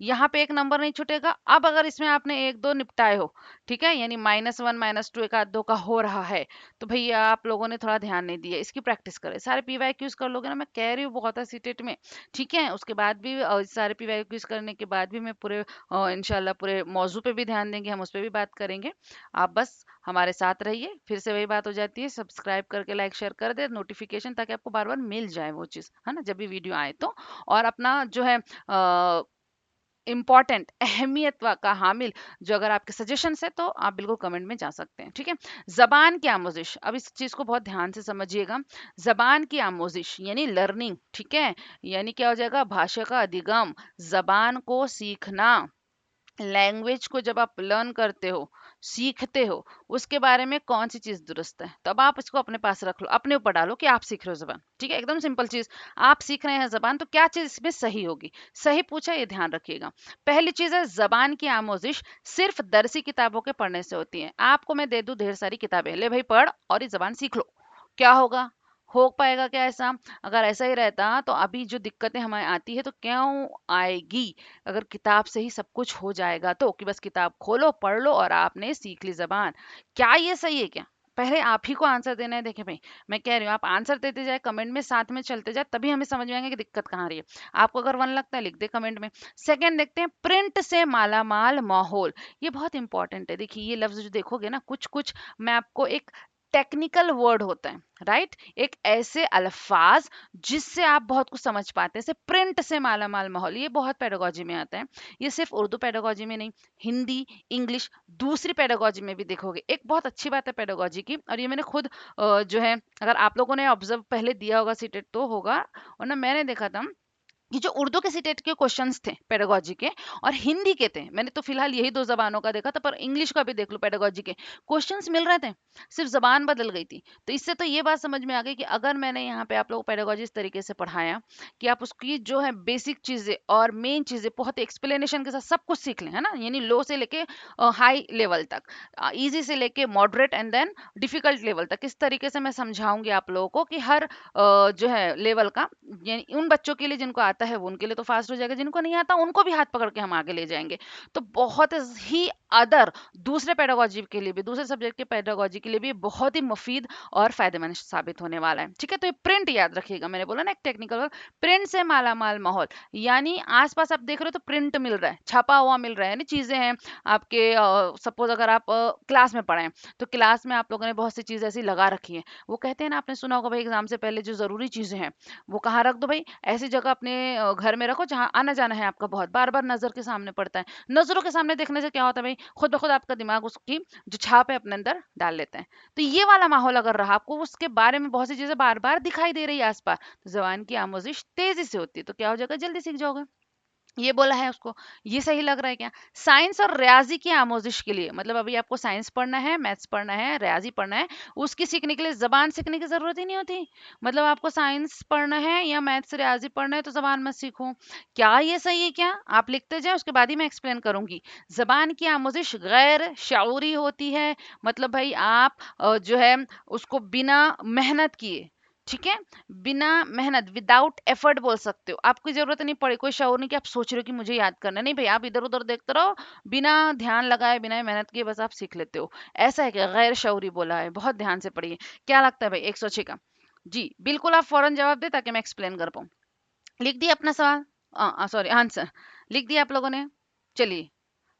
यहाँ पे एक नंबर नहीं छूटेगा। अब अगर इसमें आपने एक दो निपटाए हो, ठीक है, यानी -1 -2 एक आध दो का हो रहा है, तो भैया आप लोगों ने थोड़ा ध्यान नहीं दिया, इसकी प्रैक्टिस करें, सारे पीवाईक्यूज कर लोगे ना, मैं कह रही हूँ बहुत है सीटेट में, ठीक है। उसके बाद भी सारे पीवाईक्यूज करने के बाद भी मैं पूरे इंशाल्लाह पूरे मौजू पे भी ध्यान देंगे, हम उस पर भी बात करेंगे। आप बस हमारे साथ रहिए, फिर से वही बात हो जाती है, सब्सक्राइब करके लाइक शेयर कर दे नोटिफिकेशन, ताकि आपको बार बार मिल जाए वो चीज़, है ना, जब भी वीडियो आए तो। और अपना जो है इम्पॉर्टेंट अहमियत का हामिल जो अगर आपके सजेशन है तो आप बिल्कुल कमेंट में जा सकते हैं, ठीक है। जबान की आमोजिश, अब इस चीज को बहुत ध्यान से समझिएगा। जबान की आमोजिश यानी लर्निंग, ठीक है, यानी क्या हो जाएगा, भाषा का अधिगम, जबान को सीखना, लैंग्वेज को जब आप लर्न करते हो, सीखते हो, उसके बारे में कौन सी चीज दुरुस्त है, तो अब आप इसको अपने पास रख लो, अपने ऊपर डालो कि आप सीख रहे हो जबान, ठीक है, एकदम सिंपल चीज। आप सीख रहे हैं जबान, तो क्या चीज इसमें सही होगी, सही पूछा, ये ध्यान रखिएगा। पहली चीज है, जबान की आमोजिश सिर्फ दरसी किताबों के पढ़ने से होती है। आपको मैं दे दूं ढेर सारी किताबें, ले भाई पढ़ और ये जबान सीख लो, क्या होगा, हो पाएगा क्या ऐसा? अगर ऐसा ही रहता तो अभी जो दिक्कतें हमें आती है तो क्यों आएगी? अगर किताब से ही सब कुछ हो जाएगा तो, कि बस किताब खोलो पढ़ लो और आपने सीख ली जबान, क्या ये सही है क्या? पहले आप ही को आंसर देना है। देखिए भाई, मैं कह रही हूँ आप आंसर देते जाए, कमेंट में साथ में चलते जाए, तभी हमें समझ में आएंगे कि दिक्कत कहाँ आ रही है। आपको अगर वन लगता है लिख दे कमेंट में। सेकंड देखते हैं, प्रिंट से मालामाल माहौल। ये बहुत इंपॉर्टेंट है। देखिए ये लफ्ज जो देखोगे ना, कुछ कुछ मैं आपको एक टेक्निकल वर्ड होता है, राइट, एक ऐसे अल्फाज जिससे आप बहुत कुछ समझ पाते हैं। जैसे प्रिंट से माला माल माहौल, ये बहुत पेडागोजी में आता है। ये सिर्फ उर्दू पेडागोजी में नहीं, हिंदी, इंग्लिश, दूसरी पेडागोजी में भी देखोगे। एक बहुत अच्छी बात है पेडागोजी की, और ये मैंने खुद जो है, अगर आप लोगों ने ऑब्जर्व पहले दिया होगा सीटेट तो होगा, वरना मैंने देखा था ये जो उर्दू के सीटेट के क्वेश्चंस थे पेडागोजी के, और हिंदी के थे, मैंने तो फिलहाल यही दो जबानों का देखा था, पर इंग्लिश का भी देख लो, पेडागोजी के क्वेश्चंस मिल रहे थे, सिर्फ जबान बदल गई थी। तो इससे तो ये बात समझ में आ गई कि अगर मैंने यहाँ पे आप लोगों को पेडागोजी इस तरीके से पढ़ाया कि आप उसकी जो है बेसिक चीजें और मेन चीजें बहुत एक्सप्लेनेशन के साथ सब कुछ सीख लें, है ना, यानी लो से लेके हाई लेवल तक, इजी से लेके moderate and then difficult level तक, इस तरीके से मैं समझाऊंगी आप लोगों को कि हर जो है लेवल का, यानी उन बच्चों के लिए जिनको आता है वो उनके लिए तो फास्ट हो जाएगा, जिनको नहीं आता उनको भी हाथ पकड़ के हम आगे ले जाएंगे। तो बहुत ही अदर दूसरे पेडागोजी के लिए भी, दूसरे सब्जेक्ट के पेडागोजी के लिए भी बहुत ही मुफीद और फायदेमंद साबित होने वाला है, ठीक है। तो ये प्रिंट याद रखिएगा, मैंने बोला ना एक टेक्निकल, प्रिंट से माला माल माहौल, यानी आसपास आप देख रहे हो तो प्रिंट मिल रहा है, छपा हुआ मिल रहा है, यानी चीजें हैं आपके। सपोज अगर आप क्लास में पढ़े तो क्लास में आप लोगों ने बहुत सी चीजें ऐसी लगा रखी है, वो कहते हैं ना, आपने सुना होगा भाई एग्जाम से पहले जो जरूरी चीजें हैं वो कहाँ रख दो भाई, ऐसी जगह अपने घर में रखो जहाँ आना जाना है आपका, बहुत बार बार नजर के सामने पड़ता है। नजरों के सामने देखने से क्या होता है भाई, खुद ब खुद आपका दिमाग उसकी जो छाप है अपने अंदर डाल लेते हैं। तो ये वाला माहौल अगर रहा, आपको उसके बारे में बहुत सी चीजें बार बार दिखाई दे रही है आसपास, तो जबान की आमोजिश तेजी से होती है, तो क्या हो जाएगा, जल्दी सीख जाओगे। ये बोला है उसको, ये सही लग रहा है क्या? साइंस और रियाजी की आमोजिश के लिए, मतलब अभी आपको साइंस पढ़ना है, मैथ्स पढ़ना है, रियाजी पढ़ना है, उसकी सीखने के लिए जबान सीखने की जरूरत ही नहीं होती। मतलब आपको साइंस पढ़ना है या मैथ्स रियाजी पढ़ना है तो जबान मत सीखो, क्या ये सही है क्या? आप लिखते जाए, उसके बाद ही मैं एक्सप्लेन करूंगी। जबान की आमोजिश गैर शऊरी होती है, मतलब भाई आप जो है उसको बिना मेहनत किए, ठीक है, बिना मेहनत, विदाउट एफर्ट बोल सकते हो, आपकी जरूरत नहीं पड़े, कोई शौर नहीं कि आप सोच रहे हो कि मुझे याद करना है। नहीं भाई, आप इधर उधर देखते रहो, बिना ध्यान लगाए बिना मेहनत किए बस आप सीख लेते हो। ऐसा है कि गैर शौरी बोला है, बहुत ध्यान से पढ़िए। क्या लगता है भाई 106 का? जी बिल्कुल, आप फौरन जवाब दे ताकि मैं एक्सप्लेन कर पाऊँ। लिख दिया अपना सवाल, सॉरी आंसर लिख दिया आप लोगों ने? चलिए,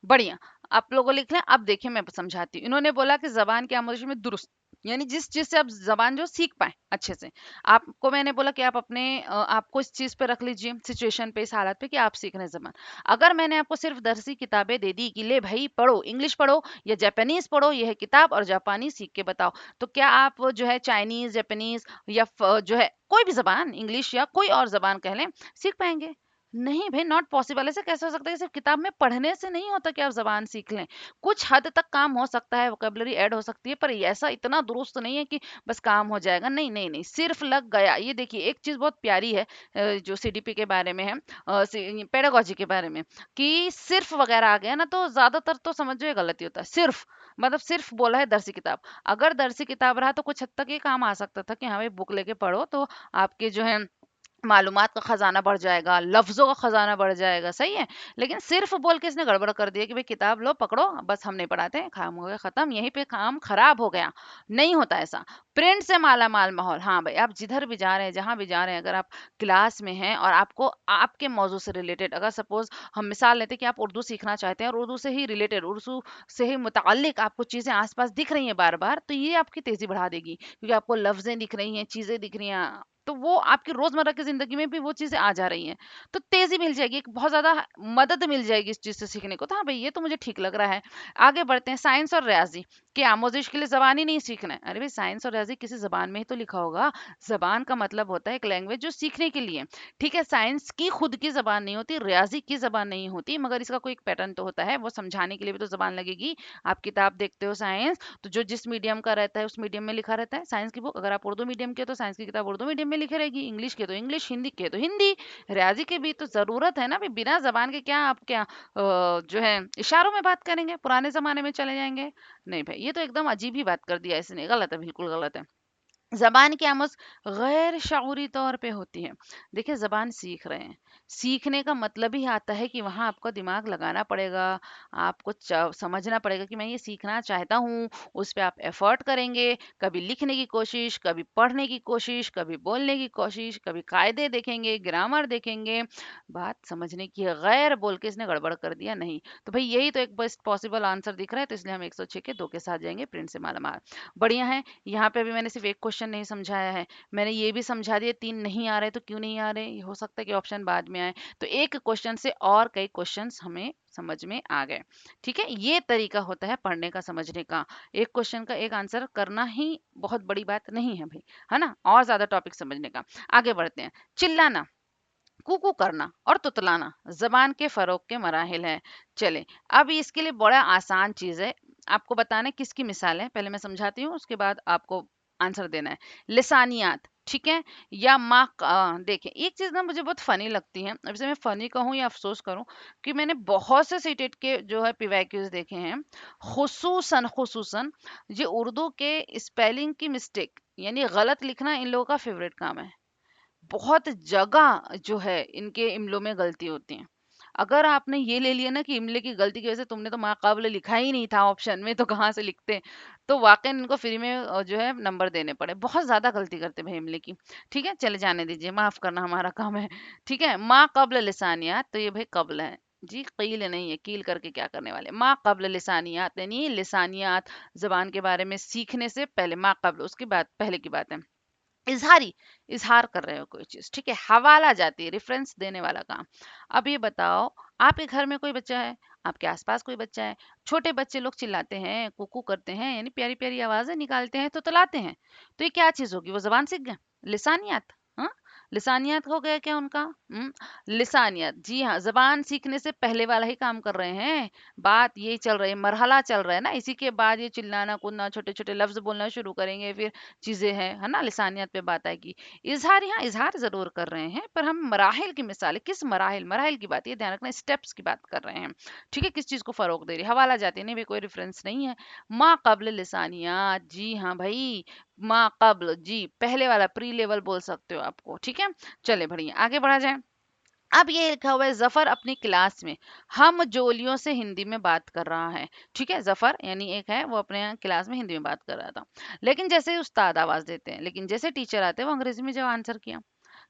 बढ़िया, आप लोगों लिख लें। अब देखिए मैं समझाती हूँ। इन्होंने बोला कि जबान की आमोजिश में दुरुस्त, यानी जिस चीज से आप जबान जो सीख पाए अच्छे से। आपको मैंने बोला कि आप अपने आपको इस चीज पे रख लीजिए, सिचुएशन पे, इस हालत पे कि आप सीख रहे हैं जबान। अगर मैंने आपको सिर्फ दरसी किताबें दे दी कि ले भाई पढ़ो, इंग्लिश पढ़ो या जापानीज पढ़ो, यह है किताब और जापानी सीख के बताओ, तो क्या आप जो है चाइनीज, जापानीज या जो है कोई भी जबान, इंग्लिश या कोई और जबान कह लें, सीख पाएंगे? नहीं भाई, नॉट पॉसिबल। ऐसे कैसे हो सकता है कि सिर्फ किताब में पढ़ने से नहीं होता कि आप जबान सीख लें? कुछ हद तक काम हो सकता है, वोकेबलरी ऐड हो सकती है, पर ऐसा इतना दुरुस्त नहीं है कि बस काम हो जाएगा। नहीं नहीं नहीं, सिर्फ लग गया। ये देखिए एक चीज बहुत प्यारी है जो सीडीपी के बारे में है, पेडागोजी के बारे में, कि सिर्फ वगैरह आ गया ना तो ज्यादातर तो समझो ये गलती होता है। सिर्फ मतलब सिर्फ बोला है दरसी किताब, अगर दरसी किताब रहा तो कुछ हद तक ये काम आ सकता था कि हाँ भाई बुक लेके पढ़ो तो आपके जो है मालूमात का खजाना बढ़ जाएगा, लफ्जों का खजाना बढ़ जाएगा, सही है। लेकिन सिर्फ बोल के इसने गड़बड़ कर दिया कि भाई किताब लो पकड़ो, बस हम नहीं पढ़ाते हैं, काम हो गया खत्म, यहीं पे काम खराब हो गया। नहीं होता ऐसा। प्रिंट से माला माल माहौल, हाँ भाई आप जिधर भी जा रहे हैं, जहां भी जा रहे हैं, अगर आप क्लास में हैं और आपको आपके मौजू से रिलेटेड, अगर सपोज हम मिसाल लेते हैं कि आप उर्दू सीखना चाहते हैं और उर्दू से ही रिलेटेड, उर्दू से ही मुतालिक आपको चीजें आसपास दिख रही हैं बार बार, तो ये आपकी तेजी बढ़ा देगी, क्योंकि आपको लफ्जें दिख रही हैं, चीजें दिख रही हैं, तो वो आपकी रोजमर्रा की जिंदगी में भी वो चीजें आ जा रही हैं, तो तेजी मिल जाएगी, एक बहुत ज्यादा मदद मिल जाएगी इस चीज से सीखने को। तो हाँ भाई ये तो मुझे ठीक लग रहा है। आगे बढ़ते हैं, साइंस और रियाजी कि आमोजिश के लिए जबान ही नहीं सीखना है। अरे भाई साइंस और रियाजी किसी जबान में ही तो लिखा होगा। जबान का मतलब होता है एक लैंग्वेज जो सीखने के लिए। ठीक है, साइंस की खुद की जबान नहीं होती, रियाजी की जबान नहीं होती, मगर इसका कोई एक पैटर्न तो होता है, वो समझाने के लिए भी तो जबान लगेगी। आप किताब देखते हो साइंस, तो जो जिस मीडियम का रहता है उस मीडियम में लिखा रहता है। साइंस की बुक अगर आप उर्दू मीडियम के हो तो साइंस की किताब उर्दू मीडियम में लिखी रहेगी, इंग्लिश के तो इंग्लिश, हिंदी के तो हिंदी। रियाजी के भी तो जरूरत है ना भाई, बिना जबान के क्या आप क्या जो है इशारों में बात करेंगे, पुराने जमाने में चले जाएंगे? नहीं भाई, ये तो एकदम अजीब ही बात कर दिया इसने, गलत है, बिल्कुल गलत है। ज़बान की आमोज़ गैर शऊरी तौर पे होती है। देखिए ज़बान सीख रहे हैं, सीखने का मतलब ही आता है कि वहाँ आपको दिमाग लगाना पड़ेगा, आपको समझना पड़ेगा कि मैं ये सीखना चाहता हूँ, उस पे आप एफर्ट करेंगे, कभी लिखने की कोशिश, कभी पढ़ने की कोशिश, कभी बोलने की कोशिश, कभी कायदे देखेंगे, ग्रामर देखेंगे, बात समझने की है। गैर बोल के इसने गड़बड़ कर दिया नहीं। तो भाई यही तो एक बेस्ट पॉसिबल आंसर दिख रहा है, तो इसलिए हम 106 के 2 के साथ जाएंगे, प्रिंट से माला माल। बढ़िया है। यहाँ पे भी मैंने सिर्फ एक क्वेश्चन नहीं समझाया है, मैंने ये भी समझा दिया। 3 नहीं आ रहे तो क्यों नहीं आ रहे, ये हो सकता है कि ऑप्शन बाद में आए। तो एक क्वेश्चन से और कई क्वेश्चंस हमें समझ में आ गए। ठीक है, ये तरीका होता है पढ़ने का, समझने का। एक क्वेश्चन का एक आंसर करना ही बहुत बड़ी बात नहीं है भाई, है ना, और ज्यादा टॉपिक समझने का। आगे बढ़ते हैं। चिल्लाना, कूकू करना और तुतलाना जबान के फरोग के मराहिल है। चले, अब इसके लिए बड़ा आसान चीज है, आपको बताना है किसकी मिसाल है, पहले मैं समझाती हूँ उसके बाद आपको आंसर देना है। लिसानियात, ठीक है, या देखें एक चीज ना मुझे बहुत फनी लगती है, अब इसे मैं फनी कहूँ या अफसोस करूँ, कि मैंने बहुत से सीटेट के जो है पीवाईक्यूज देखे हैं, खुसूसन खुसूसन ये उर्दू के स्पेलिंग की मिस्टेक यानी गलत लिखना इन लोगों का फेवरेट काम है। बहुत जगह जो है इनके इमलों में गलती होती है। अगर आपने ये ले लिया ना कि इमले की गलती की वजह से तुमने तो माक़ाबले लिखा ही नहीं था ऑप्शन में, तो कहाँ से लिखते, तो वाकई इनको फ्री में जो है नंबर देने पड़े। बहुत ज्यादा गलती करते भाई इमले की। ठीक है, चले जाने दीजिए, माफ करना हमारा काम है। ठीक है, माँ कब्ल लिसानियात, तो ये भाई कब्ल है जी, कील नहीं है, कील करके क्या करने वाले। माँ कब्ल लिसानियात यानी लिसानियात, जबान के बारे में सीखने से पहले, माँ कब्ल उसकी बात पहले की बात है। इजहारी, इजहार कर रहे हो कोई चीज, ठीक है। हवाला जाती है, रेफरेंस देने वाला काम। अब ये बताओ, आपके घर में कोई बच्चा है, आपके आसपास कोई बच्चा है, छोटे बच्चे लोग चिल्लाते हैं, कुकू करते हैं यानी प्यारी प्यारी आवाजें निकालते हैं, तो तलाते हैं, तो ये क्या चीज होगी, वो जबान सीख गए, लिसानियत। हाँ, लिसानियत हो गया क्या उनका। लिसानियत, जी हाँ, जबान सीखने से पहले वाला ही काम कर रहे हैं। बात ये चल रही है, मरहला चल रहा है ना, इसी के बाद ये चिल्लाना कूदना, छोटे छोटे लफ्ज बोलना शुरू करेंगे, फिर चीजें हैं, है ना, लिसानियत पे बात आएगी। इजहार, यहाँ इजहार जरूर कर रहे हैं, पर हम मराहिल की मिसाल है, किस मराहिल, मराहिल की बात, ये ध्यान रखना, स्टेप्स की बात कर रहे हैं। ठीक है, किस चीज को फरोग दे रही है, हवाला जाती नहीं भाई, कोई रेफरेंस नहीं है। माँ कब्ल लिसानियात, जी हाँ भाई, माँ कब्ल, जी पहले वाला प्री लेवल बोल सकते हो आपको। ठीक है, चले बढ़िया, आगे बढ़ा जाए। अब ये लिखा हुआ है, जफर अपनी क्लास में हम जोलियों से हिंदी में बात कर रहा है। ठीक है, जफर यानी एक है, वो अपने यहाँ क्लास में हिंदी में बात कर रहा था, लेकिन जैसे ही उस्ताद आवाज देते हैं, लेकिन जैसे टीचर आते हैं वो अंग्रेजी में जब आंसर किया।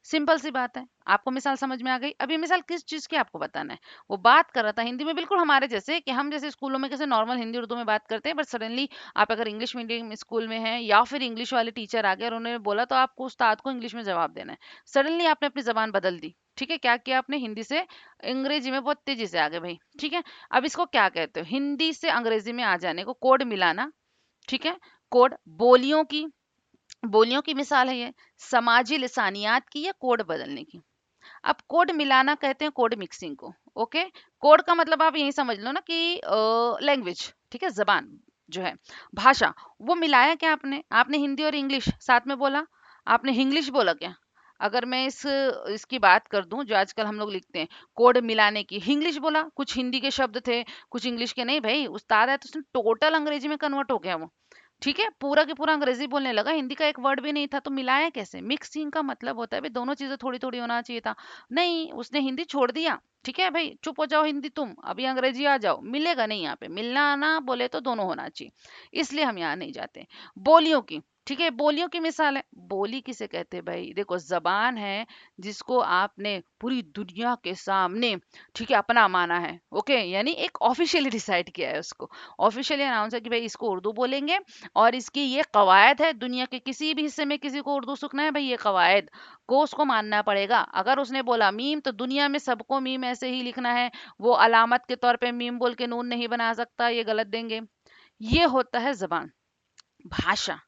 सिंपल सी बात है, आपको मिसाल समझ में आ गई। अब ये मिसाल किस चीज की आपको बताना है, वो बात कर रहा था हिंदी में, बिल्कुल हमारे जैसे, कि हम जैसे स्कूलों में कैसे नॉर्मल हिंदी उर्दू में बात करते हैं, बट सडनली आप अगर इंग्लिश मीडियम स्कूल में हैं, या फिर इंग्लिश वाले टीचर आ गए और उन्होंने बोला, तो आपको उस्ताद को इंग्लिश में जवाब देना है। सडनली आपने अपनी जबान बदल दी। ठीक है, क्या किया आपने, हिंदी से अंग्रेजी में बहुत तेजी से आ गए भाई। ठीक है, अब इसको क्या कहते हो, हिंदी से अंग्रेजी में आ जाने को कोड मिलाना। ठीक है, कोड, बोलियों की, बोलियों की मिसाल है ये, समाजी लिसानियात की, या कोड बदलने की। अब कोड मिलाना कहते हैं कोड मिक्सिंग को। ओके, कोड का मतलब आप यही समझ लो ना कि लैंग्वेज, ठीक है, जबान जो है, भाषा, वो मिलाया क्या आपने, आपने हिंदी और इंग्लिश साथ में बोला, आपने इंग्लिश बोला क्या। अगर मैं इसकी बात कर दूं, जो आजकल हम लोग लिखते हैं कोड मिलाने की, इंग्लिश बोला, कुछ हिंदी के शब्द थे, कुछ इंग्लिश के, नहीं भाई, उस्ताद है तो उसने टोटल अंग्रेजी में कन्वर्ट हो गया वो। ठीक है, पूरा की पूरा अंग्रेजी बोलने लगा, हिंदी का एक वर्ड भी नहीं था, तो मिलाया कैसे। मिक्सिंग का मतलब होता है भाई दोनों चीजें थोड़ी थोड़ी होना चाहिए था, नहीं उसने हिंदी छोड़ दिया। ठीक है भाई, चुप हो जाओ हिंदी तुम, अभी अंग्रेजी आ जाओ, मिलेगा नहीं, यहाँ पे मिलना ना बोले तो दोनों होना चाहिए, इसलिए हम यहाँ नहीं जाते। बोलियों की, ठीक है, बोलियों की मिसाल है, बोली किसे कहते हैं भाई, देखो जबान है जिसको आपने पूरी दुनिया के सामने, ठीक है, अपना माना है। ओके, यानी एक ऑफिशियली डिसाइड किया है उसको, ऑफिशियली अनाउंस है कि भाई इसको उर्दू बोलेंगे, और इसकी ये कवायद है, दुनिया के किसी भी हिस्से में किसी को उर्दू सीखना है भाई, ये कवायद को उसको मानना पड़ेगा। अगर उसने बोला मीम, तो दुनिया में सबको मीम ऐसे ही लिखना है, वो अलामत के तौर पे मीम बोल के नून नहीं बना सकता, ये गलत देंगे। ये होता है जबान, भाषा,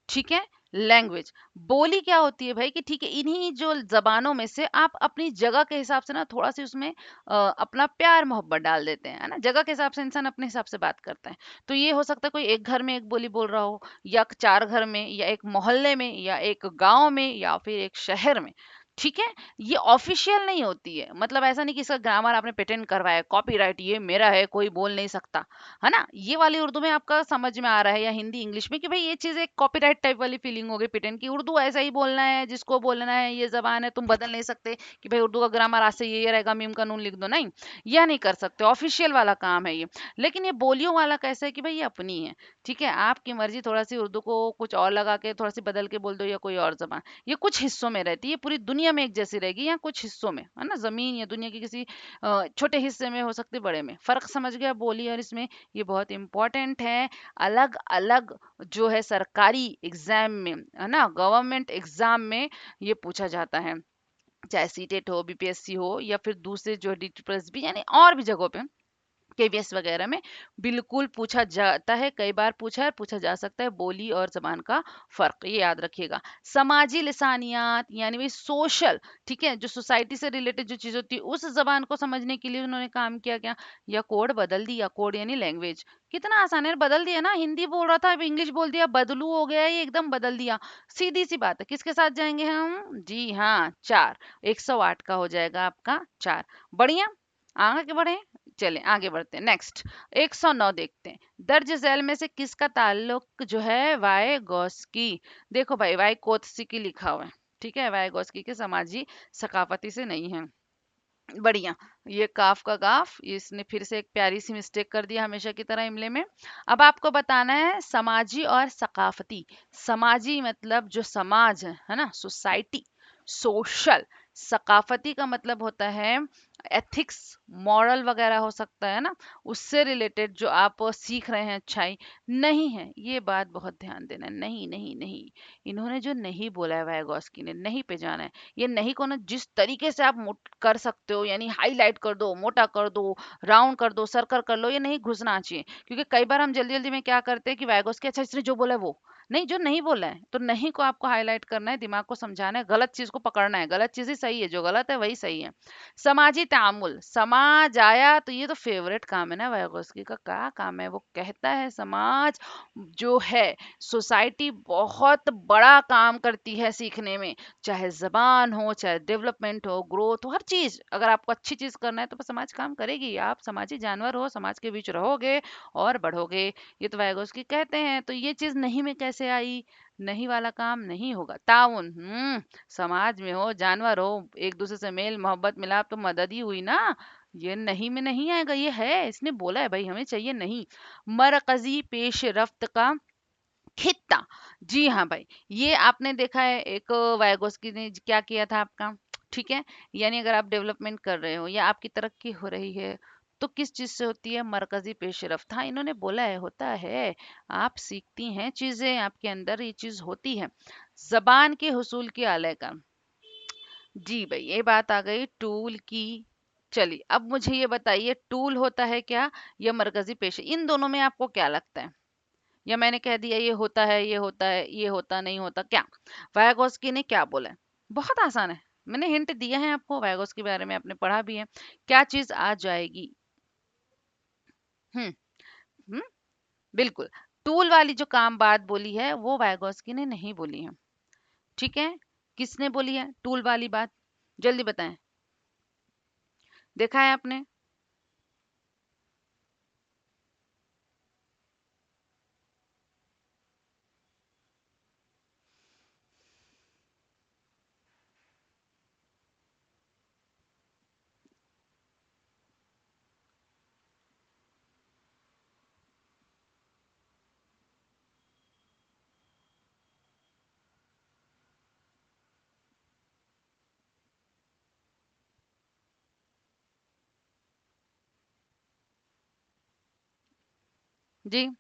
ठीक है। लैंग्वेज, बोली क्या होती है भाई कि ठीक है, इन्हीं जो जबानों में से आप अपनी जगह के हिसाब से ना थोड़ा सी उसमें अपना प्यार मोहब्बत डाल देते हैं, है ना। जगह के हिसाब से इंसान अपने हिसाब से बात करता है। तो ये हो सकता है कोई एक घर में एक बोली बोल रहा हो, या चार घर में, या एक मोहल्ले में, या एक गांव में, या फिर एक शहर में, ठीक है। ये ऑफिशियल नहीं होती है, मतलब ऐसा नहीं कि इसका ग्रामर आपने पेटेंट करवाया, कॉपीराइट ये मेरा है, कोई बोल नहीं सकता, है ना। ये वाली उर्दू में आपका समझ में आ रहा है, या हिंदी इंग्लिश में कि भाई ये चीज एक कॉपीराइट टाइप वाली फीलिंग हो गई पेटेंट की। उर्दू ऐसा ही बोलना है, जिसको बोलना है, ये जबान है, तुम बदल नहीं सकते कि भाई उर्दू का ग्रामर आज से ये रहेगा, मीम का नून लिख दो, नहीं, यह नहीं कर सकते, ऑफिशियल वाला काम है ये। लेकिन ये बोलियों वाला कैसा है कि भाई ये अपनी है, ठीक है, आपकी मर्जी, थोड़ा सी उर्दू को कुछ और लगा के थोड़ा सी बदल के बोल दो, या कोई और जबान, ये कुछ हिस्सों में रहती है, पूरी दुनिया में एक जैसी रहेगी, या कुछ हिस्सों में, है ना, जमीन या दुनिया के किसी छोटे हिस्से में हो सकते, बड़े में। फर्क समझ गया बोली और इसमें, ये बहुत इंपॉर्टेंट है। अलग अलग जो है सरकारी एग्जाम में, है ना, गवर्नमेंट एग्जाम में ये पूछा जाता है, चाहे सीटेट हो, बीपीएससी हो, या फिर दूसरे जो डी प्लस भी, यानी और भी जगहों पे, केवीएस वगैरह में बिल्कुल पूछा जाता है, कई बार पूछा है, पूछा जा सकता है, बोली और जबान का फर्क, ये याद रखिएगा। समाजी लिसानियात यानी भाई सोशल, ठीक है, जो सोसाइटी से रिलेटेड जो चीज होती है, उस जबान को समझने के लिए उन्होंने काम किया क्या, या कोड बदल दिया, कोड यानी लैंग्वेज। कितना आसान है, बदल दिया ना, हिंदी बोल रहा था अब इंग्लिश बोल दिया, बदलू हो गया, ये एकदम बदल दिया। सीधी सी बात है, किसके साथ जाएंगे हम, जी हाँ, चार, 108 का हो जाएगा आपका चार। बढ़िया, आगे बढ़े, चलें आगे बढ़ते हैं, नेक्स्ट 109 देखते हैं। दर्ज झैल में से किसका ताल्लुक जो है वायगॉस्की। देखो भाई, वायकोत्स्की लिखा हुआ है, ठीक है, वायगॉस्की के समाजी सकाफती से नहीं है। बढ़िया, ये काफ का गाफ, ये इसने फिर से एक प्यारी सी मिस्टेक कर दिया, हमेशा की तरह इमले में। अब आपको बताना है समाजी और सकाफती। समाजी मतलब जो समाज है ना, सोसाइटी, सोशल। सकाफती का मतलब होता है एथिक्स, मॉरल वगैरह हो सकता है ना, उससे रिलेटेड जो आप सीख रहे हैं अच्छाई, नहीं है, ये बात बहुत ध्यान देना है, नहीं नहीं नहीं। इन्होंने जो नहीं बोला है वायगॉस्की ने, नहीं पे जाना है। ये नहीं को ना जिस तरीके से आप कर सकते हो, यानी हाईलाइट कर दो, मोटा कर दो, राउंड कर दो, सर्कल कर लो, ये नहीं घुसना चाहिए। क्योंकि कई बार हम जल्दी जल्दी में क्या करते हैं कि वाइगोस के, अच्छा इसने जो बोला है वो नहीं, जो नहीं बोला है, तो नहीं को आपको हाईलाइट करना है, दिमाग को समझाना है, गलत चीज को पकड़ना है, गलत चीज ही सही है, जो गलत है वही सही है। समाजी तामुल, समाज आया तो ये तो फेवरेट काम है ना वाइगोस्की का, क्या काम है, वो कहता है समाज जो है, सोसाइटी बहुत बड़ा काम करती है सीखने में, चाहे जबान हो, चाहे डेवलपमेंट हो, ग्रोथ हो, हर चीज, अगर आपको अच्छी चीज करना है तो समाज काम करेगी, आप समाजी जानवर हो, समाज के बीच रहोगे और बढ़ोगे। ये तो वाइगोस्की कहते हैं, तो ये चीज नहीं में कैसे आई, नहीं वाला काम नहीं होगा। ताउन, समाज में हो, जानवर हो, एक दूसरे से मेल मोहब्बत मिलाप तो मदद ही हुई ना, ये नहीं में नहीं आएगा, ये है, इसने बोला है भाई, हमें चाहिए नहीं। मरकजी पेश रफ्त का खित्ता, जी हाँ भाई, ये आपने देखा है, एक वाइगोस्की ने क्या किया था आपका, ठीक है, यानी अगर आप डेवलपमेंट कर रहे हो या आपकी तरक्की हो रही है, तो किस चीज से होती है, मरकजी पेशरफ्त। हाँ, इन्होंने बोला है, होता है, आप सीखती हैं चीजें, आपके अंदर ये चीज होती है। जबान के हुसूल की आलय का, जी भाई, ये बात आ गई टूल की। चलिए अब मुझे ये बताइए, टूल होता है क्या, या मरकजी पेशे, इन दोनों में आपको क्या लगता है, या मैंने कह दिया ये होता है, ये होता है, ये होता नहीं होता, क्या वायगोस्की ने क्या बोला है। बहुत आसान है, मैंने हिंट दिया है आपको, वायगोस के बारे में आपने पढ़ा भी है, क्या चीज आ जाएगी। हम्म। हम्म। बिल्कुल, टूल वाली जो काम बात बोली है वो वायगोस्की ने नहीं बोली है, ठीक है। किसने बोली है टूल वाली बात, जल्दी बताएं, देखा है आपने। जी,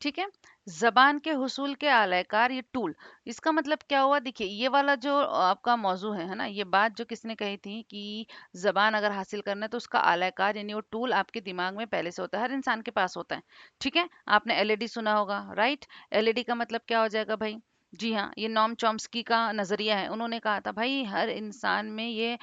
ठीक है। जबान के हुसूल के आलायकार, ये टूल, इसका मतलब क्या हुआ? देखिए ये वाला जो आपका मौजू है ना, ये बात जो किसने कही थी कि जबान अगर हासिल करना है तो उसका आलायकार यानी वो टूल आपके दिमाग में पहले से होता है, हर इंसान के पास होता है। ठीक है, आपने एलईडी सुना होगा, राइट? एलईडी का मतलब क्या हो जाएगा भाई? जी हाँ, ये नॉम चॉम्स्की का नजरिया है। उन्होंने कहा था भाई हर इंसान में ये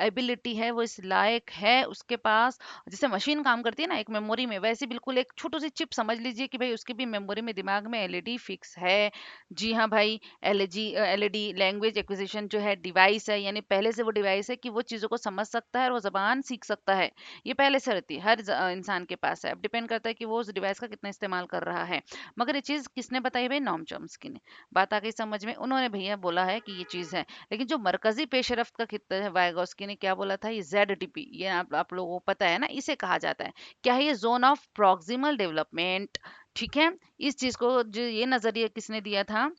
एबिलिटी है, वो इस लायक है उसके पास। जैसे मशीन काम करती है ना एक मेमोरी में, वैसे बिल्कुल एक छोटी सी चिप समझ लीजिए कि भाई उसकी भी मेमोरी में, दिमाग में एलईडी फिक्स है। जी हाँ भाई, एलईडी लैंग्वेज एक्विजिशन जो है डिवाइस है, यानी पहले से वो डिवाइस है कि वो चीज़ों को समझ सकता है और वो जबान सीख सकता है। ये पहले से रहती है, हर इंसान के पास है। अब डिपेंड करता है कि वो उस डिवाइस का कितना इस्तेमाल कर रहा है। मगर ये चीज़ किसने बताई भाई? नॉम चॉम्स्की ने। बात आ गई समझ में? उन्होंने भैया बोला है कि ये चीज़ है। लेकिन जो मरकजी पेशरफ्त का खित्ता है, वाइगोस्की ने क्या बोला था? ये जेड ये आप लोगों को पता है ना, इसे कहा जाता है। क्या है ये? Zone of proximal development. ठीक है, इस चीज को जो ये नजरिया किसने दिया था?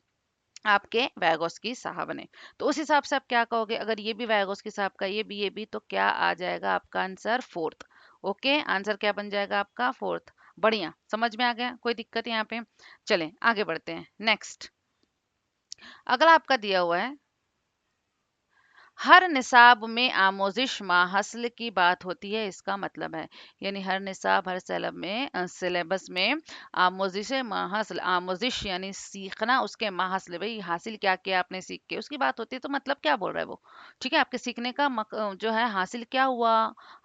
आपके वैगोस्की साहब ने। तो उस हिसाब से आप क्या कहोगे? अगर ये भी वैगोस्की साहब का, ये भी तो क्या आ जाएगा आपका आंसर? फोर्थ। ओके, आंसर क्या बन जाएगा आपका? फोर्थ। बढ़िया, समझ में आ गया? कोई दिक्कत यहाँ पे? चलें आगे बढ़ते हैं। नेक्स्ट, अगला आपका दिया हुआ है, हर निसाब में आमोजिश माहसल की बात होती है, इसका मतलब है, यानी हर निसाब, हर सेलब में सिलेबस में आमोजिश माहसल, आमोजिश यानी सीखना, उसके माहसल भाई हासिल क्या किया आपने सीख के, उसकी बात होती है। तो मतलब क्या बोल रहा है वो? ठीक है, आपके सीखने का जो है हासिल क्या हुआ,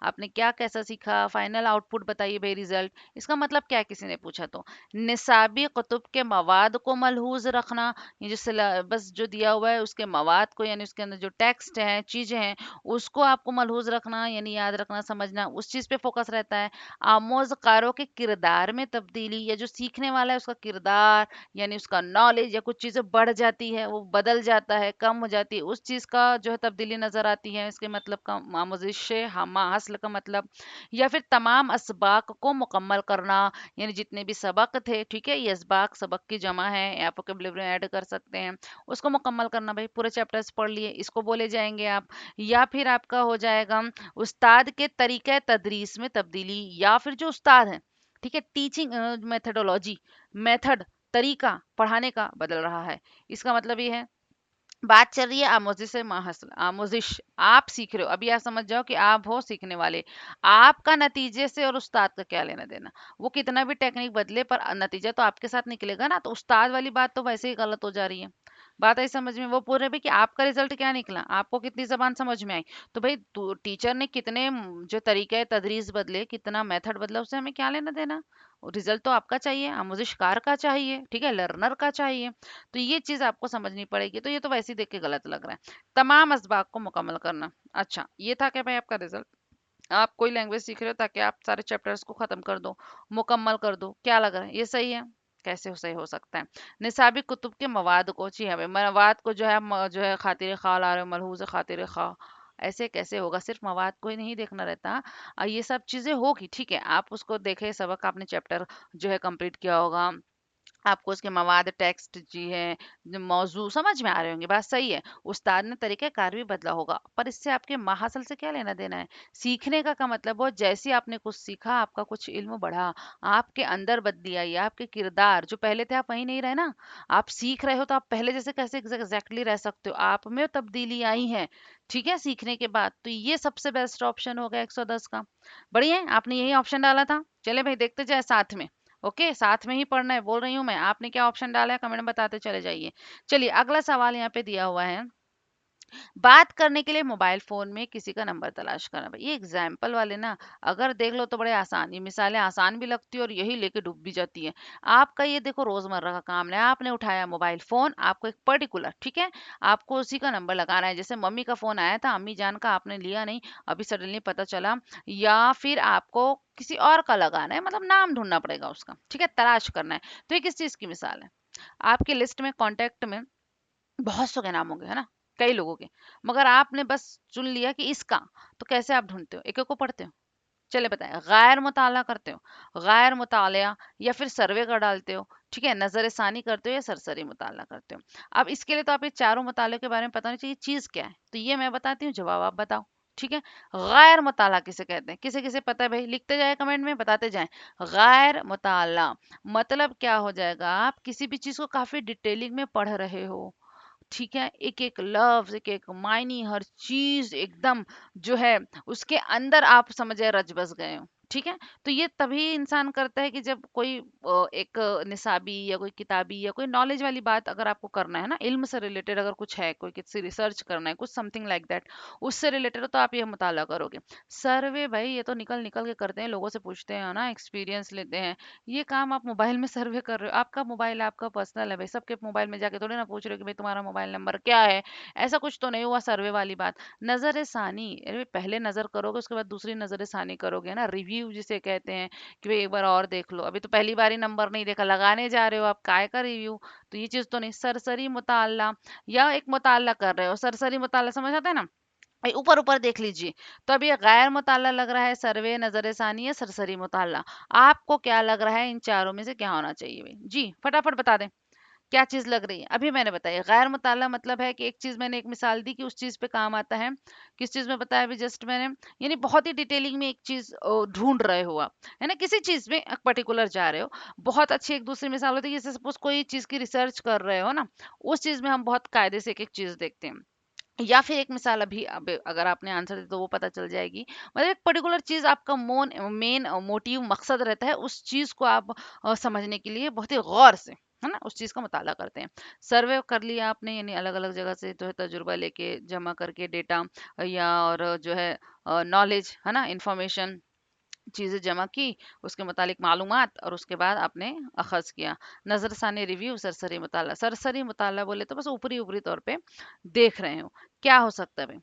आपने क्या कैसा सीखा, फाइनल आउटपुट बताइए भाई, रिजल्ट। इसका मतलब क्या है किसी ने पूछा तो? निसाबी कुतुब के मवाद को मलहूज रखना, ये जो सिलेबस जो दिया हुआ है उसके मवाद को, यानी उसके अंदर जो टेक्स्ट है, चीजें हैं, उसको आपको मलहूज रखना यानी याद रखना, समझना, उस चीज पे फोकस रहता है। आमोजकारों के किरदार में तब्दीली, या जो सीखने वाला है उसका किरदार यानी उसका नॉलेज, या कुछ चीजें बढ़ जाती है, वो बदल जाता है, कम हो जाती है, उस चीज का जो है तब्दीली नजर आती है, इसके मतलब का आमोजिश हमा हसल का मतलब। या फिर तमाम असबाक को मुकम्मल करना, यानी जितने भी सबक थे, ठीक है, ये असबाक सबक की जमा है, आप वोकैबुलरी में ऐड कर सकते हैं, उसको मुकम्मल करना भाई, पूरे चैप्टर्स पढ़ लिए, इसको बोले जाएंगे आप। या फिर आपका हो जाएगा उस्ताद के तरीके तदरीस में तब्दीली, या फिर जो उस्ताद है, ठीक है, टीचिंग मेथडोलॉजी, मेथड, तरीका पढ़ाने का बदल रहा है। इसका मतलब ये है, बात चल रही है आमोजिश से माहसल, आमोजिश, आप सीख रहे हो, अभी आप समझ जाओ कि आप हो सीखने वाले, आपका नतीजे से और उस्ताद का क्या लेना देना। वो कितना भी टेक्निक बदले पर नतीजा तो आपके साथ निकलेगा ना, तो उस्ताद वाली बात तो वैसे ही गलत हो जा रही है। बात आई समझ में? वो पूछ रहे भी कि आपका रिजल्ट क्या निकला, आपको कितनी जबान समझ में आई। तो भाई टीचर ने कितने जो तरीके तदरीस बदले, कितना मेथड बदला, उससे हमें क्या लेना देना? रिजल्ट तो आपका चाहिए, आमोजिशकार का चाहिए, ठीक है, लर्नर का चाहिए। तो ये चीज आपको समझनी पड़ेगी। तो ये तो वैसे ही देख के गलत लग रहा है। तमाम असबाक को मुकम्मल करना, अच्छा ये था क्या भाई आपका रिजल्ट? आप कोई लैंग्वेज सीख रहे हो ताकि आप सारे चैप्टर्स को खत्म कर दो, मुकम्मल कर दो, क्या लग रहा है ये सही है? कैसे हो सही हो सकता है? निसाबी कुतुब के मवाद को, जी हाँ भाई, मवाद को जो है जो है खातिर खा ला रहे हो, मलहूज खातिर खा, ऐसे कैसे होगा? सिर्फ मवाद को ही नहीं देखना रहता, ये सब चीजें होगी, ठीक है, आप उसको देखे, सबक आपने चैप्टर जो है कंप्लीट किया होगा, आपको उसके मवाद, टेक्स्ट जी है, जो मौजू समझ में आ रहे होंगे, बात सही है। उस्ताद ने तरीका कार भी बदला होगा, पर इससे आपके माहासल से क्या लेना देना है? सीखने का मतलब वो, जैसे आपने कुछ सीखा, आपका कुछ इल्म बढ़ा, आपके अंदर बदली आई, आपके किरदार जो पहले थे आप वही नहीं रहे ना, आप सीख रहे हो तो आप पहले जैसे कैसे एग्जैक्टली रह सकते हो? आप में तब्दीली आई है, ठीक है, सीखने के बाद। तो ये सबसे बेस्ट ऑप्शन होगा 110 का। बढ़िया है, आपने यही ऑप्शन डाला था। चले भाई देखते जाए साथ में। ओके, साथ में ही पढ़ना है बोल रही हूँ मैं, आपने क्या ऑप्शन डाला है कमेंट में बताते चले जाइए। चलिए अगला सवाल यहाँ पे दिया हुआ है, बात करने के लिए मोबाइल फोन में किसी का नंबर तलाश करना। भाई ये एग्जाम्पल वाले ना, अगर देख लो तो बड़े आसान, ये मिसालें आसान भी लगती है और यही लेके डूब भी जाती है। आपका ये देखो रोजमर्रा का काम है, आपने उठाया मोबाइल फोन, आपको एक पर्टिकुलर, ठीक है, आपको उसी का नंबर लगाना है। जैसे मम्मी का फोन आया था, अम्मी जान का आपने लिया नहीं, अभी सडनली पता चला, या फिर आपको किसी और का लगाना है, मतलब नाम ढूंढना पड़ेगा उसका, ठीक है, तलाश करना है। तो ये किस चीज की मिसाल है? आपकी लिस्ट में, कांटेक्ट में बहुत सौ के नाम होंगे, है ना, कई लोगों के, मगर आपने बस चुन लिया कि इसका। तो कैसे आप ढूंढते हो? एक एक को पढ़ते हो? चले बताएं, गैर मुताला करते हो, गैर मुतालिया, या फिर सर्वे कर डालते हो, ठीक है, नजर सानी करते हो, या सरसरी मुताला करते हो। अब इसके लिए तो आप ये चारों मुताले के बारे में पता नहीं चाहिए चीज क्या है, तो ये मैं बताती हूँ, जवाब आप बताओ। ठीक है। गैर मुताला किसे कहते हैं, किसे किसे पता है भाई, लिखते जाए कमेंट में, बताते जाएं। गैर मुताला मतलब क्या हो जाएगा, आप किसी भी चीज को काफी डिटेलिंग में पढ़ रहे हो, ठीक है, एक एक लफ्ज, एक एक मायने, हर चीज एकदम जो है उसके अंदर आप समझे रच बस गए हो, ठीक है। तो ये तभी इंसान करता है कि जब कोई एक निसाबी या कोई किताबी या कोई नॉलेज वाली बात अगर आपको करना है ना, इल्म से रिलेटेड अगर कुछ है, कोई किसी रिसर्च करना है, कुछ समथिंग लाइक दैट, उससे रिलेटेड हो तो आप ये मुताला करोगे। सर्वे भाई ये तो निकल निकल के करते हैं, लोगों से पूछते हैं ना, एक्सपीरियंस लेते हैं। ये काम आप मोबाइल में सर्वे कर रहे हो, आपका मोबाइल आपका पर्सनल है भाई, सबके मोबाइल में जाके थोड़ी ना पूछ रहे हो कि भाई तुम्हारा मोबाइल नंबर क्या है। ऐसा कुछ तो नहीं हुआ सर्वे वाली बात। नजर सानी, अरे पहले नजर करोगे उसके बाद दूसरी नजर सानी करोगे ना, रिव्यू जिसे कहते हैं कि भाई एक बार और देख लो, अभी तो पहली बार ही नंबर नहीं देखा, लगाने जा रहे हो आप, काय का रिव्यू। तो ये चीज तो नहीं। सरसरी मुताला या एक मुताला कर रहे हो, सरसरी मुताला समझ आता है ना, ऊपर ऊपर देख लीजिए। तो अब ये गैर मुताला लग रहा है, सर्वे, नजर सानी या सरसरी मुताला। आपको क्या लग रहा है इन चारों में से क्या होना चाहिए भाई जी, फटाफट बता दें। क्या चीज लग रही है, अभी मैंने बताया गैर मुताला मतलब है कि एक चीज, मैंने एक मिसाल दी कि उस चीज पे काम आता है। किस चीज में बताया अभी जस्ट मैंने, यानी बहुत ही डिटेलिंग में एक चीज ढूंढ रहे हो आप, है ना, किसी चीज में पर्टिकुलर जा रहे हो। बहुत अच्छी एक दूसरी मिसाल होती है, जैसे सपोज कोई चीज की रिसर्च कर रहे हो ना, उस चीज में हम बहुत कायदे से एक एक चीज देखते हैं। या फिर एक मिसाल अभी अब अगर आपने आंसर दिया तो वो पता चल जाएगी। मतलब एक पर्टिकुलर चीज आपका मेन मोटिव मकसद रहता है, उस चीज को आप समझने के लिए बहुत ही गौर से, है ना, उस चीज का मुताला करते हैं। सर्वे कर लिया आपने, यानी अलग अलग जगह से जो है तजुर्बा लेके जमा करके डेटा, या और जो है नॉलेज, है ना, इंफॉर्मेशन, चीज़ें जमा की, उसके मुतालिक मालूमात, और उसके बाद आपने अखज़ किया। नज़रसानी रिव्यू, सरसरी मुताला। सरसरी मुताला बोले तो बस ऊपरी ऊपरी तौर पे देख रहे हो। क्या हो सकता है भाई,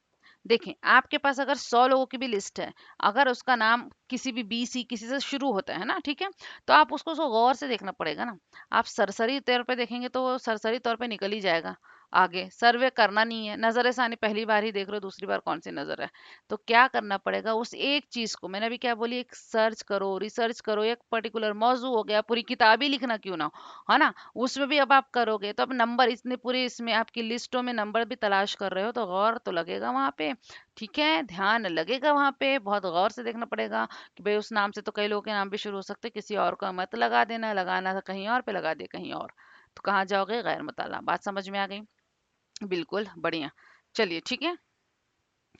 देखें आपके पास अगर 100 लोगों की भी लिस्ट है, अगर उसका नाम किसी भी बी सी किसी से शुरू होता है ना, ठीक है, तो आप उसको गौर से देखना पड़ेगा ना। आप सरसरी तौर पे देखेंगे तो वो सरसरी तौर पे निकल ही जाएगा। आगे सर्वे करना नहीं है, नजर सानी पहली बार ही देख रहे हो, दूसरी बार कौन सी नजर है। तो क्या करना पड़ेगा, उस एक चीज को, मैंने अभी क्या बोली, एक सर्च करो, रिसर्च करो, एक पर्टिकुलर मौजू हो गया, पूरी किताब ही लिखना क्यों ना हो, है ना, उसमें भी अब आप करोगे तो अब नंबर इतने पूरे इसमें आपकी लिस्टों में नंबर भी तलाश कर रहे हो, तो गौर तो लगेगा वहां पे, ठीक है, ध्यान लगेगा वहां पे, बहुत गौर से देखना पड़ेगा कि भाई उस नाम से तो कई लोगों के नाम भी शुरू हो सकते हैं, किसी और का मत लगा देना, लगाना था कहीं और पे लगा दिया कहीं और, तो कहाँ जाओगे, गैर मुताला। बात समझ में आ गई, बिल्कुल बढ़िया। चलिए ठीक है,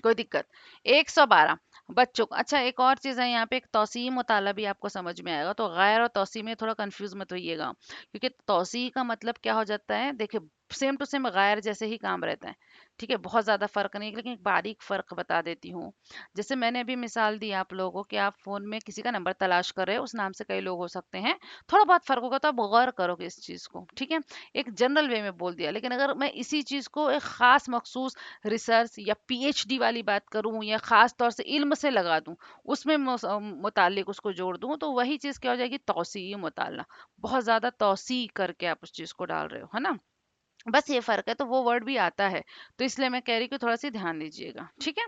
कोई दिक्कत। 112 बच्चों को, अच्छा एक और चीज़ है यहाँ पे, एक तौसीई मुताला भी आपको समझ में आएगा, तो गैर और तौसीई में थोड़ा कंफ्यूज मत होइएगा, क्योंकि तौसीई का मतलब क्या हो जाता है, देखिए सेम टू सेम गैर जैसे ही काम रहता है, ठीक है, बहुत ज़्यादा फर्क नहीं है, लेकिन एक बारीक फर्क बता देती हूँ। जैसे मैंने अभी मिसाल दी आप लोगों को कि आप फ़ोन में किसी का नंबर तलाश कर रहे हो, उस नाम से कई लोग हो सकते हैं, थोड़ा बहुत फर्क होगा तो आप गौर करोगे इस चीज़ को, ठीक है। एक जनरल वे में बोल दिया, लेकिन अगर मैं इसी चीज़ को एक ख़ास मखसूस रिसर्च या पीएचडी वाली बात करूं, या खास तौर से इल्म से लगा दूं, उसमें मुतालिक उसको जोड़ दूं, तो वही चीज क्या हो जाएगी, तौसीई मुताला। बहुत ज्यादा तौसी करके आप उस चीज को डाल रहे हो, है ना, बस ये फर्क है, तो वो वर्ड भी आता है, तो इसलिए मैं कह रही कि थोड़ा सी ध्यान दीजिएगा, ठीक है।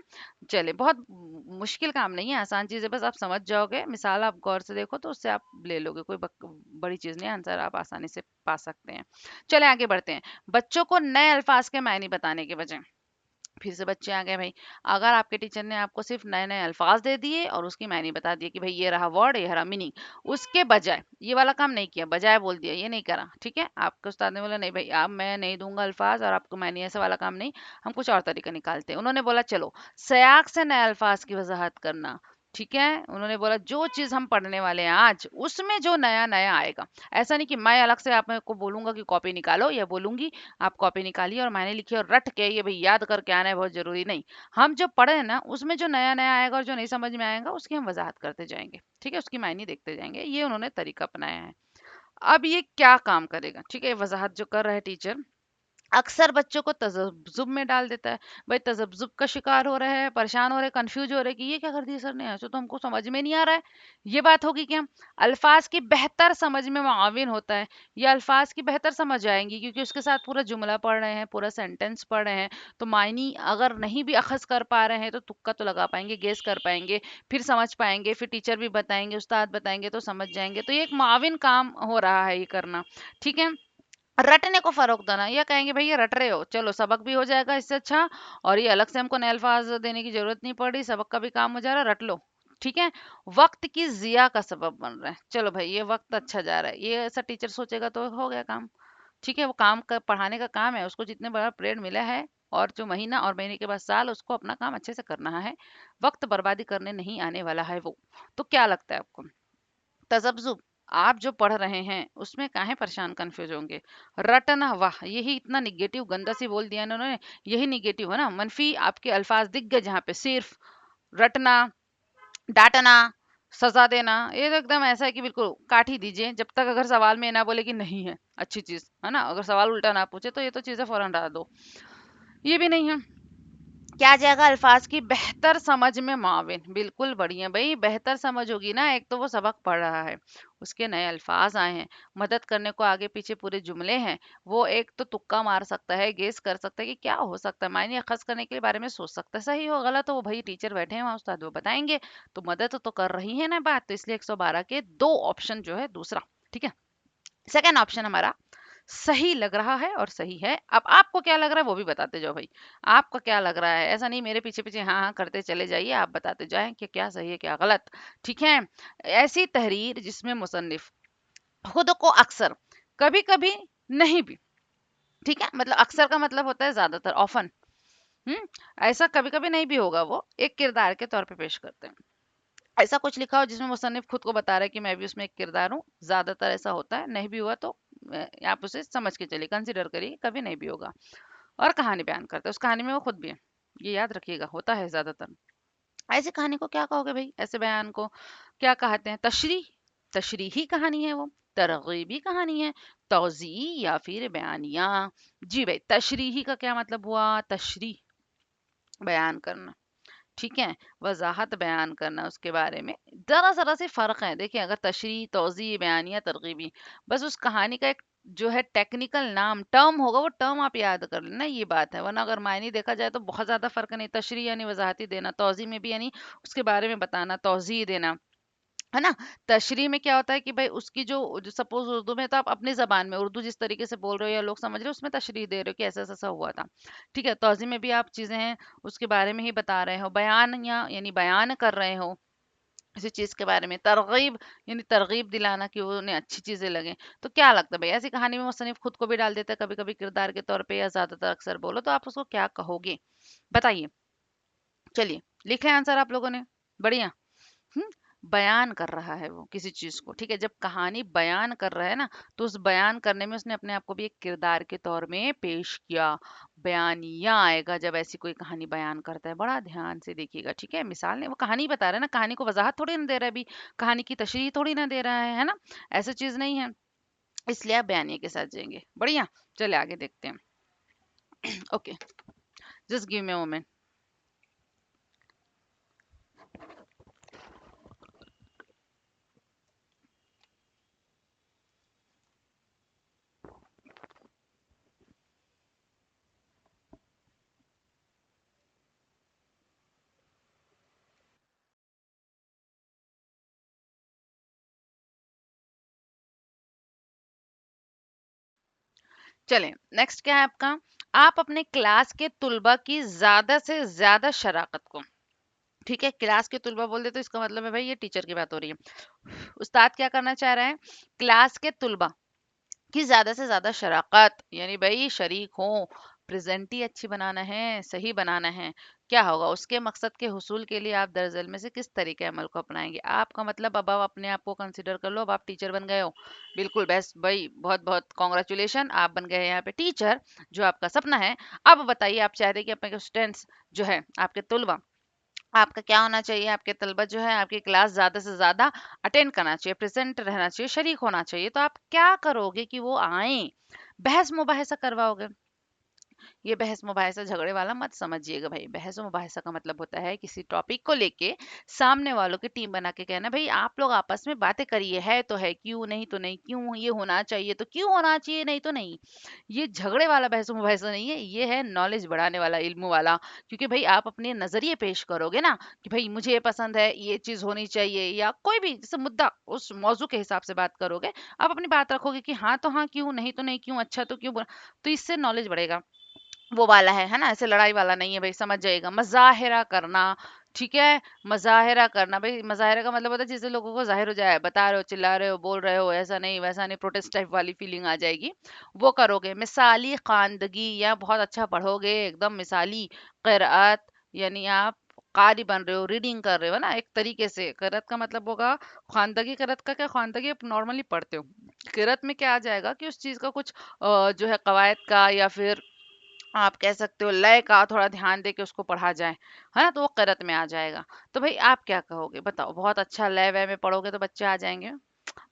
चलिए, बहुत मुश्किल काम नहीं है, आसान चीज़ है, बस आप समझ जाओगे, मिसाल आप गौर से देखो तो उससे आप ले लोगे, कोई बड़ी चीज़ नहीं है, आंसर आप आसानी से पा सकते हैं। चले आगे बढ़ते हैं। बच्चों को नए अल्फाज के मायने बताने के बजाय, फिर से बच्चे आ गए भाई, अगर आपके टीचर ने आपको सिर्फ नए नए अल्फाज दे दिए और उसकी मायने बता दिए कि भाई ये रहा वर्ड, ये रहा मीनिंग, उसके बजाय ये वाला काम नहीं किया, बजाय बोल दिया, ये नहीं करा, ठीक है, आपके उस्ताद ने बोला नहीं भाई आप, मैं नहीं दूंगा अल्फाज और आपको मायने, ऐसा वाला काम नहीं, हम कुछ और तरीका निकालते हैं। उन्होंने बोला चलो सयाक से नए अल्फाज की वजाहत करना, ठीक है, उन्होंने बोला जो चीज हम पढ़ने वाले हैं आज, उसमें जो नया नया आएगा, ऐसा नहीं कि मैं अलग से आप को बोलूंगा कि कॉपी निकालो, या बोलूंगी आप कॉपी निकालिए और मैंने लिखी और रट के ये भाई याद करके आना है, बहुत जरूरी नहीं। हम जो पढ़े हैं ना, उसमें जो नया नया आएगा और जो नहीं समझ में आएगा उसकी हम वजाहत करते जाएंगे, ठीक है, उसकी मायने देखते जाएंगे, ये उन्होंने तरीका अपनाया है। अब ये क्या काम करेगा, ठीक है, वजाहत जो कर रहे हैं टीचर, अक्सर बच्चों को तजब्जुब में डाल देता है। भाई तजब्जुब का शिकार हो रहे हैं, परेशान हो रहे हैं, कंफ्यूज हो रहे हैं कि ये क्या कर दिया सर ने, ऐसे तो हमको समझ में नहीं आ रहा है, ये बात होगी क्या। अल्फाज की बेहतर समझ में मुआविन होता है, ये अल्फाज की बेहतर समझ आएंगी क्योंकि उसके साथ पूरा जुमला पढ़ रहे हैं, पूरा सेंटेंस पढ़ रहे हैं, तो मायनी अगर नहीं भी अखज कर पा रहे हैं तो तुक्का तो लगा पाएंगे, गेस कर पाएंगे, फिर समझ पाएंगे, फिर टीचर भी बताएंगे, उस्ताद बताएंगे तो समझ जाएंगे, तो ये एक मुआविन काम हो रहा है ये करना, ठीक है। रटने को फरोग देना, या कहेंगे भाई ये रट रहे हो, चलो सबक भी हो जाएगा इससे अच्छा, और ये अलग से हमको नए अल्फाज देने की जरूरत नहीं पड़ रही, सबक का भी काम हो जा रहा है, रट लो। ठीक है। वक्त की जिया का सबब बन रहा है, चलो भाई ये वक्त अच्छा जा रहा है, ये ऐसा टीचर सोचेगा तो हो गया काम। ठीक है, वो काम का पढ़ाने का काम है, उसको जितने बड़ा पीरियड मिला है और जो महीना और महीने के बाद साल, उसको अपना काम अच्छे से करना है, वक्त बर्बादी करने नहीं आने वाला है वो। तो क्या लगता है आपको, तजब्जुब आप जो पढ़ रहे हैं उसमें काहे परेशान कंफ्यूज होंगे? रटना, वाह यही इतना निगेटिव गंदा सी बोल दिया इन्होंने, यही निगेटिव है ना, मनफी आपके अल्फाज दिख गए जहाँ पे, सिर्फ रटना, डांटना, सजा देना, ये तो एकदम ऐसा है कि बिल्कुल काट ही दीजिए, जब तक अगर सवाल में ये ना बोले कि नहीं है अच्छी चीज, है ना, अगर सवाल उल्टा ना पूछे तो ये तो चीजें फौरन डाल दो। ये भी नहीं है। क्या आ जाएगा, अल्फाज की बेहतर समझ में माविन, बिल्कुल बढ़िया भाई, बेहतर समझ होगी ना, एक तो वो सबक पढ़ रहा है, उसके नए अल्फाज आए हैं, मदद करने को आगे पीछे पूरे जुमले हैं, वो एक तो तुक्का मार सकता है, गेस कर सकता है कि क्या हो सकता है, मायने अखज़ करने के बारे में सोच सकता है, सही हो गलत हो वो भाई टीचर बैठे हैं वहाँ, उस्ताद वो बताएंगे। तो मदद तो कर रही है ना बात, तो इसलिए 112 के दो ऑप्शन जो है दूसरा। ठीक है। सेकेंड ऑप्शन हमारा सही लग रहा है और सही है। अब आपको क्या लग रहा है वो भी बताते जाओ भाई, आपका क्या लग रहा है, ऐसा नहीं मेरे पीछे पीछे हाँ हाँ करते चले जाइए, आप बताते जाएं कि क्या सही है क्या गलत। ठीक है। ऐसी तहरीर जिसमें मुसन्निफ खुद को अक्सर, कभी कभी, नहीं भी, ठीक है, मतलब अक्सर का मतलब होता है ज्यादातर, ऑफन, हम्म, ऐसा कभी कभी नहीं भी होगा, वो एक किरदार के तौर पे पेश करते हैं। ऐसा कुछ लिखा हो जिसमें मुसन्निफ खुद को बता रहा है कि मैं भी उसमें एक किरदार हूँ, ज्यादातर ऐसा होता है, नहीं भी हुआ तो आप उसे समझ के चलिए, कंसिडर करिए, कभी नहीं भी होगा। और कहानी बयान करता है, उस कहानी में वो खुद भी है, ये याद रखिएगा, होता है ज्यादातर। ऐसी कहानी को क्या कहोगे भाई, ऐसे बयान को क्या कहते हैं, तशरीह, तशरीही कहानी है वो, तरगीबी कहानी है, तौज़ी या फिर बयानिया। जी भाई, तशरीही का क्या मतलब हुआ, तशरीह बयान करना, ठीक है, वजाहत बयान करना उसके बारे में। ज़रा ज़रा से फ़र्क है, देखिए, अगर तशरीह, तौज़ी, बयानिया, तरगीबी, बस उस कहानी का एक जो है टेक्निकल नाम, टर्म होगा, वो टर्म आप याद कर लेना, ये बात है, वरना अगर मायने देखा जाए तो बहुत ज़्यादा फ़र्क नहीं, तशरीह यानी वजाहती देना, तौज़ी में भी यानी उसके बारे में बताना, तौज़ीह देना, है ना। तशरीह में क्या होता है कि भाई उसकी जो सपोज उर्दू में तो आप अपनी जबान में उर्दू जिस तरीके से बोल रहे हो या लोग समझ रहे हो उसमें तशरीह दे रहे हो कि ऐसा ऐसा ऐसा हुआ था। ठीक है, तौज़ी में भी आप चीजें हैं उसके बारे में ही बता रहे हो, बयान या यानी बयान कर रहे हो किसी चीज के बारे में, तरगीब यानी तरगीब दिलाना कि वो उन्हें अच्छी चीजें लगे। तो क्या लगता है भाई, ऐसी कहानी में मुसन्निफ खुद को भी डाल देता है कभी कभी किरदार के तौर पे, या ज्यादातर अक्सर बोलो तो आप उसको क्या कहोगे, बताइए। चलिए, लिख लें आंसर आप लोगों ने, बढ़िया। हम्म, बयान कर रहा है वो किसी चीज को, ठीक है, जब कहानी बयान कर रहा है ना, तो उस बयान करने में उसने अपने आप को भी एक किरदार के तौर में पेश किया। बयानिया आएगा जब ऐसी कोई कहानी बयान करता है, बड़ा ध्यान से देखिएगा, ठीक है, मिसाल नहीं, वो कहानी बता रहा है ना, कहानी को वजाहत थोड़ी ना दे रहा है अभी, कहानी की तशरीह थोड़ी ना दे रहा है ना, ऐसा चीज नहीं है, इसलिए आप बयानिया के साथ जाएंगे, बढ़िया। चले आगे देखते हैं। Okay, just give me a moment. चलें, नेक्स्ट क्या है आपका, आप अपने क्लास के तुलबा की ज्यादा से ज्यादा शराकत को, ठीक है, क्लास के तुलबा बोल दे तो इसका मतलब है भाई ये टीचर की बात हो रही है, उस्ताद क्या करना चाह रहा है, क्लास के तुलबा कि ज्यादा से ज्यादा शराकत, यानी भाई शरीक हो, प्रेजेंटी अच्छी बनाना है, सही बनाना है। क्या होगा, उसके मकसद के हुसूल के लिए आप दरअसल में से किस तरीके अमल को अपनाएंगे, आपका मतलब अब आप अपने आप को कंसिडर कर लो, अब आप टीचर बन गए हो, बिल्कुल बेस्ट भाई, बहुत बहुत कॉन्ग्रेचुलेशन, आप बन गए हैं यहाँ पे टीचर, जो आपका सपना है। अब बताइए, आप चाहते हैं कि अपने स्टूडेंट्स जो है आपके तुलबा, आपका क्या होना चाहिए, आपके तलबा जो है आपकी क्लास ज़्यादा से ज़्यादा अटेंड करना चाहिए, प्रेजेंट रहना चाहिए, शरीक होना चाहिए, तो आप क्या करोगे कि वो आए, बहस मुबाहिसा करवाओगे, ये बहस मुबाहिसा झगड़े वाला मत समझिएगा भाई। बहस मुबाहिसा का मतलब होता है किसी टॉपिक को लेके सामने वालों की टीम बना के कहना भाई आप लोग आपस में बातें करिए, है तो है, क्यों, नहीं तो नहीं, क्यों ये होना चाहिए तो क्यों होना चाहिए, नहीं तो नहीं। ये झगड़े वाला बहस मुबाहिसा नहीं है, ये है नॉलेज बढ़ाने वाला, इल्म वाला। क्योंकि भाई आप अपने नजरिए पेश करोगे ना कि भाई मुझे ये पसंद है, ये चीज होनी चाहिए, या कोई भी जैसे मुद्दा उस मौजू के हिसाब से बात करोगे, आप अपनी बात रखोगे कि हाँ तो हाँ, क्यों, नहीं तो नहीं, क्यों अच्छा तो क्यों बुरा। तो इससे नॉलेज बढ़ेगा। वो वाला है ना, ऐसे लड़ाई वाला नहीं है भाई, समझ जाइएगा। मजाहिरा करना, ठीक है। मजाहिरा करना भाई, मजाहिरा का मतलब होता है जिससे लोगों को जाहिर हो जाए, बता रहे हो, चिल्ला रहे हो, बोल रहे हो, ऐसा नहीं वैसा नहीं, प्रोटेस्ट टाइप वाली फीलिंग आ जाएगी। वो करोगे। मिसाली खानदगी, या बहुत अच्छा पढ़ोगे एकदम मिसाली क़िराअत, यानी आप कारी बन रहे हो, रीडिंग कर रहे हो ना एक तरीके से। क़िराअत का मतलब होगा खानदगी। क़िराअत का क्या, खानदगी आप नॉर्मली पढ़ते हो। क़िराअत में क्या आ जाएगा कि उस चीज का कुछ जो है कवायद का, या फिर आप कह सकते हो लय का थोड़ा ध्यान दे के उसको पढ़ा जाए, है ना, तो वो क़िराअत में आ जाएगा। तो भाई आप क्या कहोगे बताओ? बहुत अच्छा लय वय में पढ़ोगे तो बच्चे आ जाएंगे?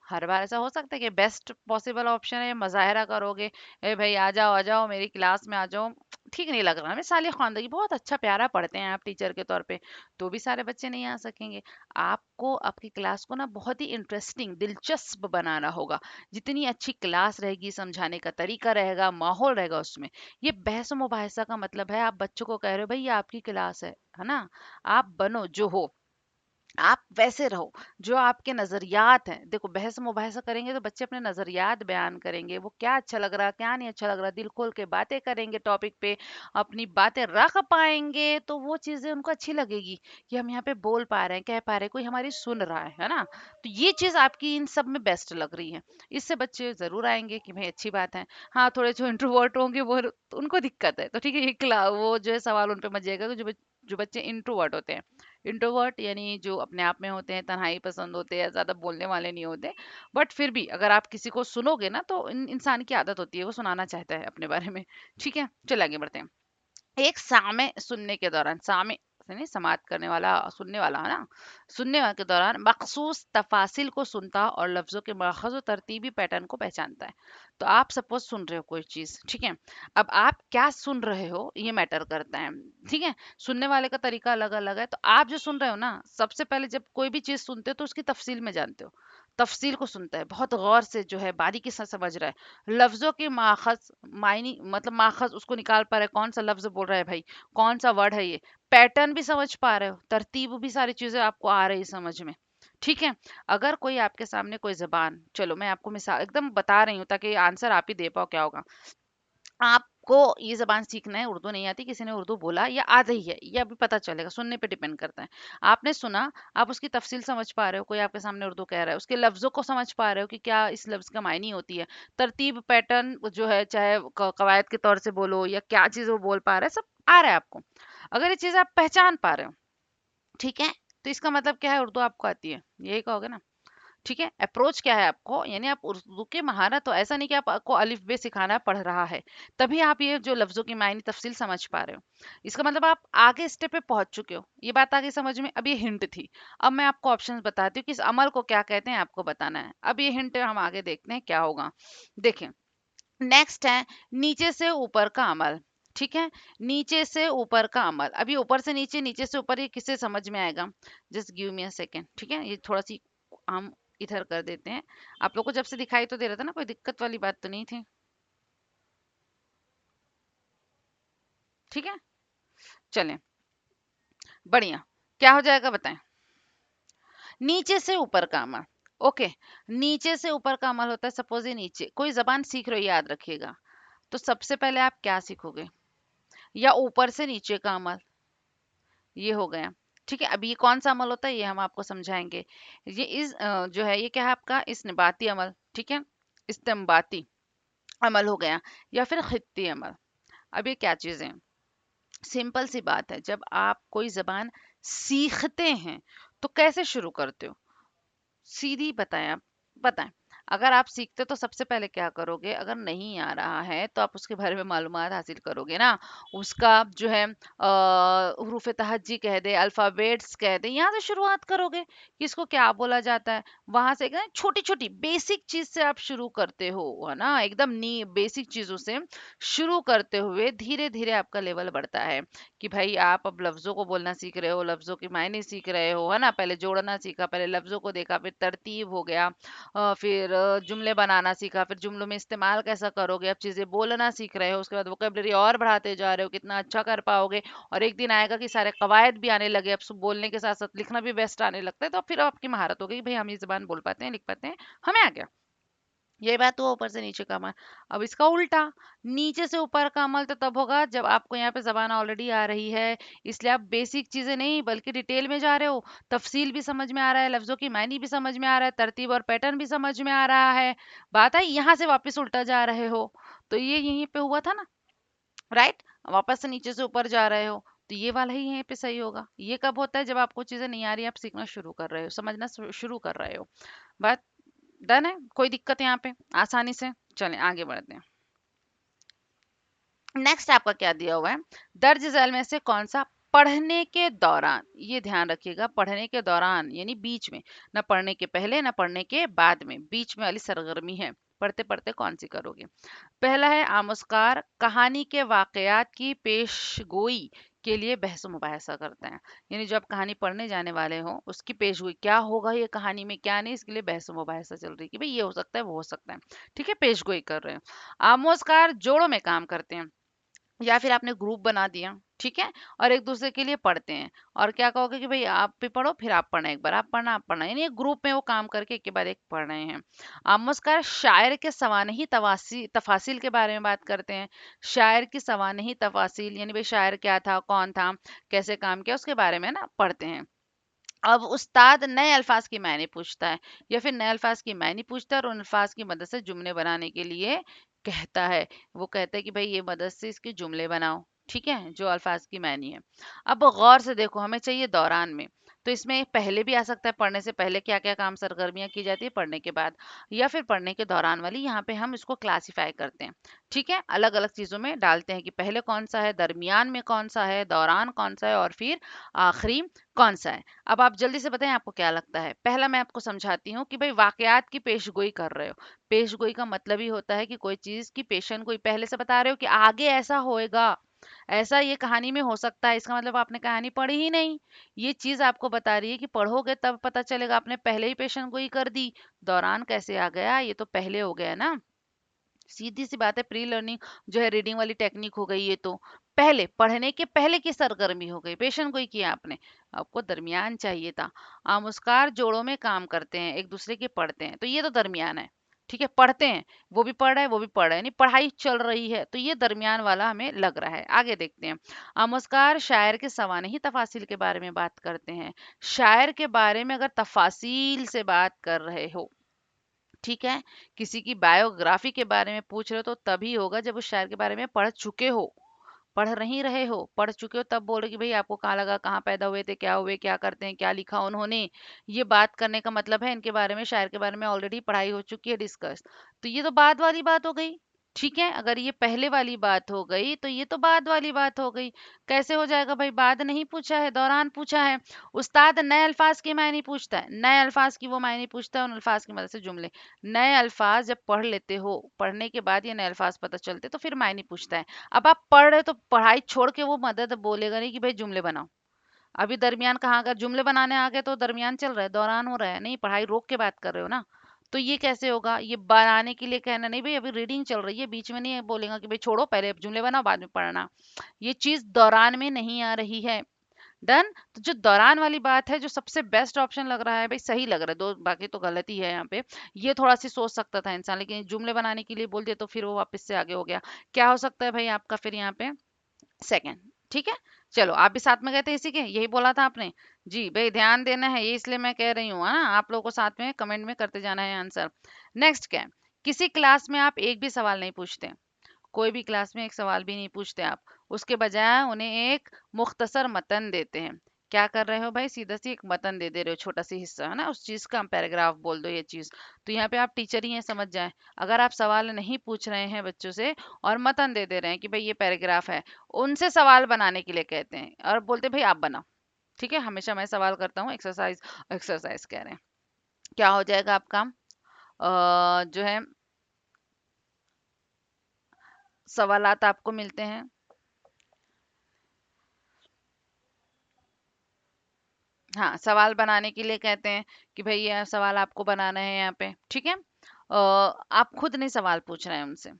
हर बार ऐसा हो सकता है कि बेस्ट पॉसिबल ऑप्शन है मजाहिरा करोगे, ए भाई आ जाओ मेरी क्लास में आ जाओ? ठीक नहीं लग रहा। मिसाली खानदगी बहुत अच्छा प्यारा पढ़ते हैं आप टीचर के तौर पे, तो भी सारे बच्चे नहीं आ सकेंगे। आपको आपकी क्लास को ना बहुत ही इंटरेस्टिंग, दिलचस्प बनाना होगा। जितनी अच्छी क्लास रहेगी, समझाने का तरीका रहेगा, माहौल रहेगा उसमें। ये बहस मुबाहिसा का मतलब है आप बच्चों को कह रहे हो भाई ये आपकी क्लास है ना, आप बनो जो हो, आप वैसे रहो। जो आपके नजरियात हैं, देखो बहस मुबाहिसा करेंगे तो बच्चे अपने नजरियात बयान करेंगे, वो क्या अच्छा लग रहा, क्या नहीं अच्छा लग रहा, दिल खोल के बातें करेंगे टॉपिक पे, अपनी बातें रख पाएंगे, तो वो चीजें उनको अच्छी लगेगी कि हम यहाँ पे बोल पा रहे हैं, कह पा रहे हैं, कोई हमारी सुन रहा है ना। तो ये चीज आपकी इन सब में बेस्ट लग रही है। इससे बच्चे जरूर आएंगे कि भाई अच्छी बात है। हाँ, थोड़े जो इंट्रोवर्ट होंगे वो तो उनको दिक्कत है, तो ठीक है, ये वो जो है सवाल उन पे मच जाएगा कि जो बच्चे इंट्रोवर्ट होते हैं। इंट्रोवर्ट यानी जो अपने आप में होते हैं, तन्हाई पसंद होते हैं, ज्यादा बोलने वाले नहीं होते। बट फिर भी अगर आप किसी को सुनोगे ना, तो इंसान की आदत होती है वो सुनाना चाहता है अपने बारे में। ठीक है, चलिए आगे बढ़ते हैं। एक सामे सुनने के दौरान, सामे से नहीं, समात करने वाला, सुनने वाला है ना, सुनने वाले के दौरान मखसूस तफासिल को सुनता और लफ्जों के माखज और तरतीबी पैटर्न को पहचानता है। तो आप सपोज सुन रहे हो कोई चीज, ठीक है। अब आप क्या सुन रहे हो ये मैटर करता है, ठीक है। सुनने वाले का तरीका अलग अलग है, तो आप जो सुन रहे हो ना, सबसे पहले जब कोई भी चीज सुनते हो तो उसकी तफसील में जानते हो। तफसील को सुनता है, बहुत गौर से जो है बारीकी से समझ रहा है। लफ्जों के माखज, मायनी मतलब माखज उसको निकाल पा रहे हैं, कौन सा लफ्ज बोल रहा है भाई, कौन सा वर्ड है ये। पैटर्न भी समझ पा रहे हो, तरतीब भी, सारी चीजें आपको आ रही समझ में। ठीक है। अगर कोई आपके सामने कोई जबान, चलो मैं आपको मिसाल एकदम बता रही हूँ ताकि आंसर आप ही दे पाओ क्या होगा। आपको ये जबान सीखना है, उर्दू नहीं आती, किसी ने उर्दू बोला या आ रही है, ये अभी पता चलेगा, सुनने पे डिपेंड करता है। आपने सुना, आप उसकी तफसील समझ पा रहे हो, कोई आपके सामने उर्दू कह रहा है, उसके लफ्जों को समझ पा रहे हो कि क्या इस लफ्ज का मायनी होती है, तरतीब पैटर्न जो है, चाहे कवायद के तौर से बोलो या क्या चीज वो बोल पा रहा है, सब आ रहा है आपको। अगर ये चीज आप पहचान पा रहे हो, ठीक है, तो इसका मतलब क्या है, उर्दू आपको आती है, यही कहोगे ना। ठीक है। अप्रोच क्या है आपको, यानी आप उर्दू के महारत, तो ऐसा नहीं कि आपको अलिफ बे सिखाना पड़ रहा है तभी आप ये जो लफ्जों की मायने तफसील समझ पा रहे हो। इसका मतलब आप आगे स्टेप पे पहुंच चुके हो, ये बात आगे समझ में। अब ये हिंट थी, अब मैं आपको ऑप्शंस बताती हूँ कि इस अमल को क्या कहते हैं, आपको बताना है। अब ये हिंट हम आगे देखते हैं क्या होगा। देखें, नेक्स्ट है नीचे से ऊपर का अमल। ठीक है, नीचे से ऊपर का अमल। अभी ऊपर से नीचे, नीचे से ऊपर, ये किससे समझ में आएगा? Just give me a second. ठीक है, ये थोड़ा सी हम इधर कर देते हैं। आप लोग को जब से दिखाई तो दे रहा था ना, कोई दिक्कत वाली बात तो नहीं थी? ठीक है, चलें, बढ़िया। क्या हो जाएगा बताएं? नीचे से ऊपर का अमल। ओके, नीचे से ऊपर का अमल होता है, सपोज ये नीचे कोई जबान सीख रहे हो, याद रखिएगा, तो सबसे पहले आप क्या सीखोगे? या ऊपर से नीचे का अमल, ये हो गया। ठीक है, अब ये कौन सा अमल होता है ये हम आपको समझाएंगे। ये इस जो है, ये क्या है आपका इस्तिंबाती अमल। ठीक है, इस्तिंबाती अमल हो गया, या फिर खित्ती अमल। अब ये क्या चीजें हैं? सिंपल सी बात है, जब आप कोई जबान सीखते हैं तो कैसे शुरू करते हो? सीधी बताएं आप, बताएं। अगर आप सीखते तो सबसे पहले क्या करोगे, अगर नहीं आ रहा है तो आप उसके बारे में मालूमात हासिल करोगे ना। उसका जो है हरूफ तहज्जी कह दे, अल्फाबेट्स कह दे, यहाँ से शुरुआत करोगे कि इसको क्या बोला जाता है। वहां से छोटी छोटी बेसिक चीज से आप शुरू करते हो, है ना, एकदम नी बेसिक चीजों से शुरू करते हुए धीरे धीरे आपका लेवल बढ़ता है कि भाई आप अब लफ्जों को बोलना सीख रहे हो, लफ्जों की मायने सीख रहे हो, है ना। पहले जोड़ना सीखा, पहले लफ्जों को देखा, फिर तरतीब हो गया, फिर जुमले बनाना सीखा, फिर जुमलों में इस्तेमाल कैसा करोगे, अब चीजें बोलना सीख रहे हो, उसके बाद वोकेबलरी और बढ़ाते जा रहे हो, कितना अच्छा कर पाओगे। और एक दिन आएगा कि सारे कवायद भी आने लगे, अब बोलने के साथ साथ लिखना भी बेस्ट आने लगता है, तो फिर आपकी महारत हो गई कि भाई हम ये जबान बोल पाते हैं, लिख पाते हैं, हमें आ गया। ये बात हुआ ऊपर से नीचे का अमल। अब इसका उल्टा, नीचे से ऊपर का अमल तो तब होगा जब आपको यहाँ पे जबान ऑलरेडी आ रही है, इसलिए आप बेसिक चीजें नहीं बल्कि डिटेल में जा रहे हो, तफसील भी समझ में आ रहा है, लफ्जों की मायने भी समझ में आ रहा है, तरतीब और पैटर्न भी समझ में आ रहा है। बात आई, यहाँ से वापस उल्टा जा रहे हो, तो ये यहीं पे हुआ था ना, राइट। वापस से नीचे से ऊपर जा रहे हो, तो ये वाला ही यहीं पे सही होगा। ये कब होता है, जब आपको चीजें नहीं आ रही, आप सीखना शुरू कर रहे हो, समझना शुरू कर रहे हो। बात डन है, कोई दिक्कत यहाँ पे, आसानी से चलें आगे बढ़ते हैं। नेक्स्ट आपका क्या दिया हुआ है, दर्ज झैल में से कौन सा पढ़ने के दौरान, ये ध्यान रखिएगा, पढ़ने के दौरान यानी बीच में, ना पढ़ने के पहले ना पढ़ने के बाद में, बीच में वाली सरगर्मी है, पढ़ते पढ़ते कौन सी करोगे। पहला है आमोस्कार कहानी के वाकयात की पेशगोई के लिए बहस मुबाहसा करते हैं, यानी जो आप कहानी पढ़ने जाने वाले हो उसकी पेशगोई, क्या होगा ये कहानी में क्या नहीं, इसके लिए बहस मुबाहसा चल रही है कि भाई ये हो सकता है वो हो सकता है, ठीक है, पेशगोई कर रहे हैं। आमोस्कार जोड़ों में काम करते हैं, या फिर आपने ग्रुप बना दिया, ठीक है, और एक दूसरे के लिए पढ़ते हैं, और क्या कहोगे कि भाई आप भी पढ़ो फिर आप पढ़ना, एक बार आप पढ़ना, यानी एक ग्रुप में वो काम करके एक के बाद एक पढ़ रहे हैं। आमोस्कार शायर के सवानही तवासी तफासिल के बारे में बात करते हैं, शायर की सवानही तफासिल यानी भाई शायर क्या था, कौन था, कैसे काम किया, उसके बारे में ना पढ़ते हैं। अब उस्ताद नए अल्फाज की मायने पूछता है, या फिर नए अल्फाज की मायने पूछता है और उन अल्फाज की मदद से जुमले बनाने के लिए कहता है। वो कहता है कि भाई ये मदद से इसके जुमले बनाओ, ठीक है, जो अल्फाज की मायने है। अब गौर से देखो, हमें चाहिए दौरान में, तो इसमें पहले भी आ सकता है, पढ़ने से पहले क्या क्या काम सरगर्मियां की जाती है, पढ़ने के बाद, या फिर पढ़ने के दौरान वाली, यहाँ पे हम इसको क्लासिफाई करते हैं, ठीक है, अलग अलग चीजों में डालते हैं कि पहले कौन सा है, दरमियान में कौन सा है, दौरान कौन सा है, और फिर आखिरी कौन सा है। अब आप जल्दी से बताएं आपको क्या लगता है। पहला मैं आपको समझाती हूँ कि भाई वाकयात की पेशगोई कर रहे हो, पेशगोई का मतलब ही होता है कि कोई चीज की पेशन गोई पहले से बता रहे हो कि आगे ऐसा होएगा, ऐसा ये कहानी में हो सकता है, इसका मतलब आपने कहानी पढ़ी ही नहीं, ये चीज आपको बता रही है कि पढ़ोगे तब पता चलेगा, आपने पहले ही पेशन गोई कर दी, दौरान कैसे आ गया, ये तो पहले हो गया ना। सीधी सी बात है, प्री लर्निंग जो है रीडिंग वाली टेक्निक हो गई ये तो, पहले पढ़ने के पहले की सरगर्मी हो गई, पेशन कोई किया आपने, आपको दरमियान चाहिए था। आमुस्कार जोड़ों में काम करते हैं, एक दूसरे के पढ़ते हैं, तो ये तो दरमियान है, ठीक है, पढ़ते हैं, वो भी पढ़ रहा है वो भी पढ़ रहा है, नहीं पढ़ाई चल रही है, तो ये दरमियान वाला हमें लग रहा है। आगे देखते हैं, आमुस्कार शायर के सवानही तफासिल के बारे में बात करते हैं, शायर के बारे में अगर तफासिल से बात कर रहे हो, ठीक है, किसी की बायोग्राफी के बारे में पूछ रहे हो तो तभी होगा जब उस शायर के बारे में पढ़ चुके हो, पढ़ नहीं रहे हो, पढ़ चुके हो तब बोलो कि भाई आपको कहाँ लगा, कहाँ पैदा हुए थे, क्या हुए, क्या करते हैं, क्या लिखा उन्होंने। ये बात करने का मतलब है इनके बारे में, शायर के बारे में ऑलरेडी पढ़ाई हो चुकी है, डिस्कस। तो ये तो बाद वाली बात हो गई, ठीक है, अगर ये पहले वाली बात हो गई तो ये तो बाद वाली बात हो गई। कैसे हो जाएगा भाई, बाद नहीं पूछा है, दौरान पूछा है। उस्ताद नए अल्फाज की मायने पूछता है, नए अल्फाज की वो मायने पूछता है, उन अल्फाज की मदद से जुमले, नए अल्फाज जब पढ़ लेते हो, पढ़ने के बाद ये नए अल्फाज पता चलते तो फिर मायने पूछता है। अब आप पढ़ रहे हो तो पढ़ाई छोड़ के वो मदद बोलेगा नहीं कि भाई जुमले बनाओ। अभी दरमियान कहाँ, अगर जुमले बनाने आ गए तो दरमियान चल रहा है, दौरान हो रहा है, नहीं पढ़ाई रोक के बात कर रहे हो ना। तो ये कैसे होगा, ये बनाने के लिए कहना नहीं भाई, अभी रीडिंग चल रही है, बीच में नहीं बोलेगा कि भाई छोड़ो पहले जुमले बनाओ बाद में पढ़ना। ये चीज दौरान में नहीं आ रही है। डन। तो जो दौरान वाली बात है, जो सबसे बेस्ट ऑप्शन लग रहा है भाई, सही लग रहा है, दो बाकी तो गलत ही है यहाँ पे। ये थोड़ा सी सोच सकता था इंसान, लेकिन जुमले बनाने के लिए बोल दिया तो फिर वो वापस से आगे हो गया। क्या हो सकता है भाई आपका फिर यहाँ पे, सेकंड, ठीक है। चलो आप भी साथ में गए थे इसी के, यही बोला था आपने। जी भाई ध्यान देना है, ये इसलिए मैं कह रही हूँ, है ना, आप लोगों को साथ में कमेंट में करते जाना है आंसर। नेक्स्ट क्या है, किसी क्लास में आप एक भी सवाल नहीं पूछते, कोई भी क्लास में एक सवाल भी नहीं पूछते आप, उसके बजाय उन्हें एक मुख्तसर मतन देते हैं। क्या कर रहे हो भाई, सीधा सी एक मतन दे दे रहे हो, छोटा सी हिस्सा है ना उस चीज का, पैराग्राफ बोल दो ये चीज। तो यहाँ पे आप टीचर ही हैं, समझ जाएं। अगर आप सवाल नहीं पूछ रहे हैं बच्चों से और मतन दे दे रहे हैं कि भाई ये पैराग्राफ है, उनसे सवाल बनाने के लिए कहते हैं और बोलते हैं भाई आप बनाओ। ठीक है, हमेशा मैं सवाल करता हूँ, एक्सरसाइज, एक्सरसाइज कह रहे हैं। क्या हो जाएगा आपका, जो है सवालात आपको मिलते हैं। हाँ, सवाल बनाने के लिए कहते हैं कि भाई ये सवाल आपको बनाना है यहाँ पे। ठीक है, आप खुद नहीं सवाल पूछ रहे हैं उनसे।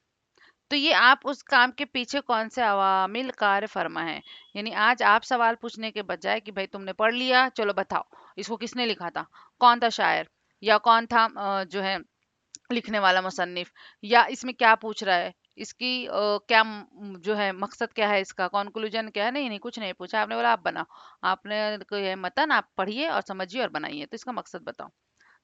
तो ये आप उस काम के पीछे कौन से अवामिल कार्य फरमा है। यानी आज आप सवाल पूछने के बजाय कि भाई तुमने पढ़ लिया, चलो बताओ इसको किसने लिखा था, कौन था शायर, या कौन था जो है लिखने वाला मुसन्निफ, या इसमें क्या पूछ रहा है, इसकी क्या जो है मकसद क्या है, इसका कंक्लूजन क्या है। नहीं नहीं, कुछ नहीं पूछा, आपने बोला आप बनाओ। आपने कोई है मतन, आप पढ़िए और समझिए और बनाइए, तो इसका मकसद बताओ।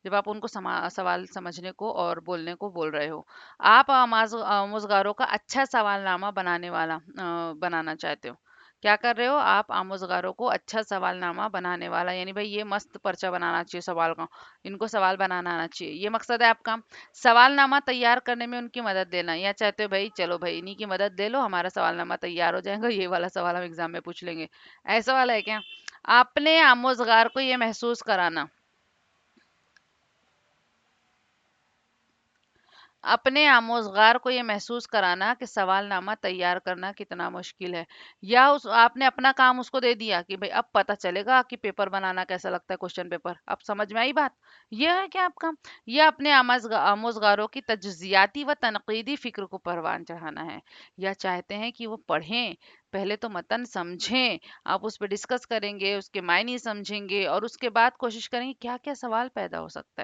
जब आप उनको सवाल समझने को और बोलने को बोल रहे हो, आप आमोजगारों का अच्छा सवालनामा बनाना चाहते हो। क्या कर रहे हो आप, आमोजगारों को अच्छा सवालनामा बनाने वाला, यानी भाई ये मस्त पर्चा बनाना चाहिए सवाल का, इनको सवाल बनाना आना चाहिए, ये मकसद है आपका। सवालनामा तैयार करने में उनकी मदद देना, या चाहते हो भाई चलो भाई इन्हीं की मदद ले लो, हमारा सवालनामा तैयार हो जाएगा, ये वाला सवाल हम एग्जाम में पूछ लेंगे। ऐसा वाला है क्या। अपने आमोजगार को ये महसूस कराना, अपने आमोज़गार को ये महसूस कराना कि सवालनामा तैयार करना कितना मुश्किल है। या उस आपने अपना काम उसको दे दिया कि भाई अब पता चलेगा कि पेपर बनाना कैसा लगता है, क्वेश्चन पेपर अब समझ में आई बात। यह है क्या आपका। यह अपने आमोज़गारों की तज्जियाती व तनकीदी फिक्र को परवान चढ़ाना है। या चाहते हैं कि वो पढ़ें, पहले तो मतन समझें, आप उस पर डिस्कस करेंगे, उसके मायने समझेंगे और उसके बाद कोशिश करेंगे क्या क्या सवाल पैदा हो सकता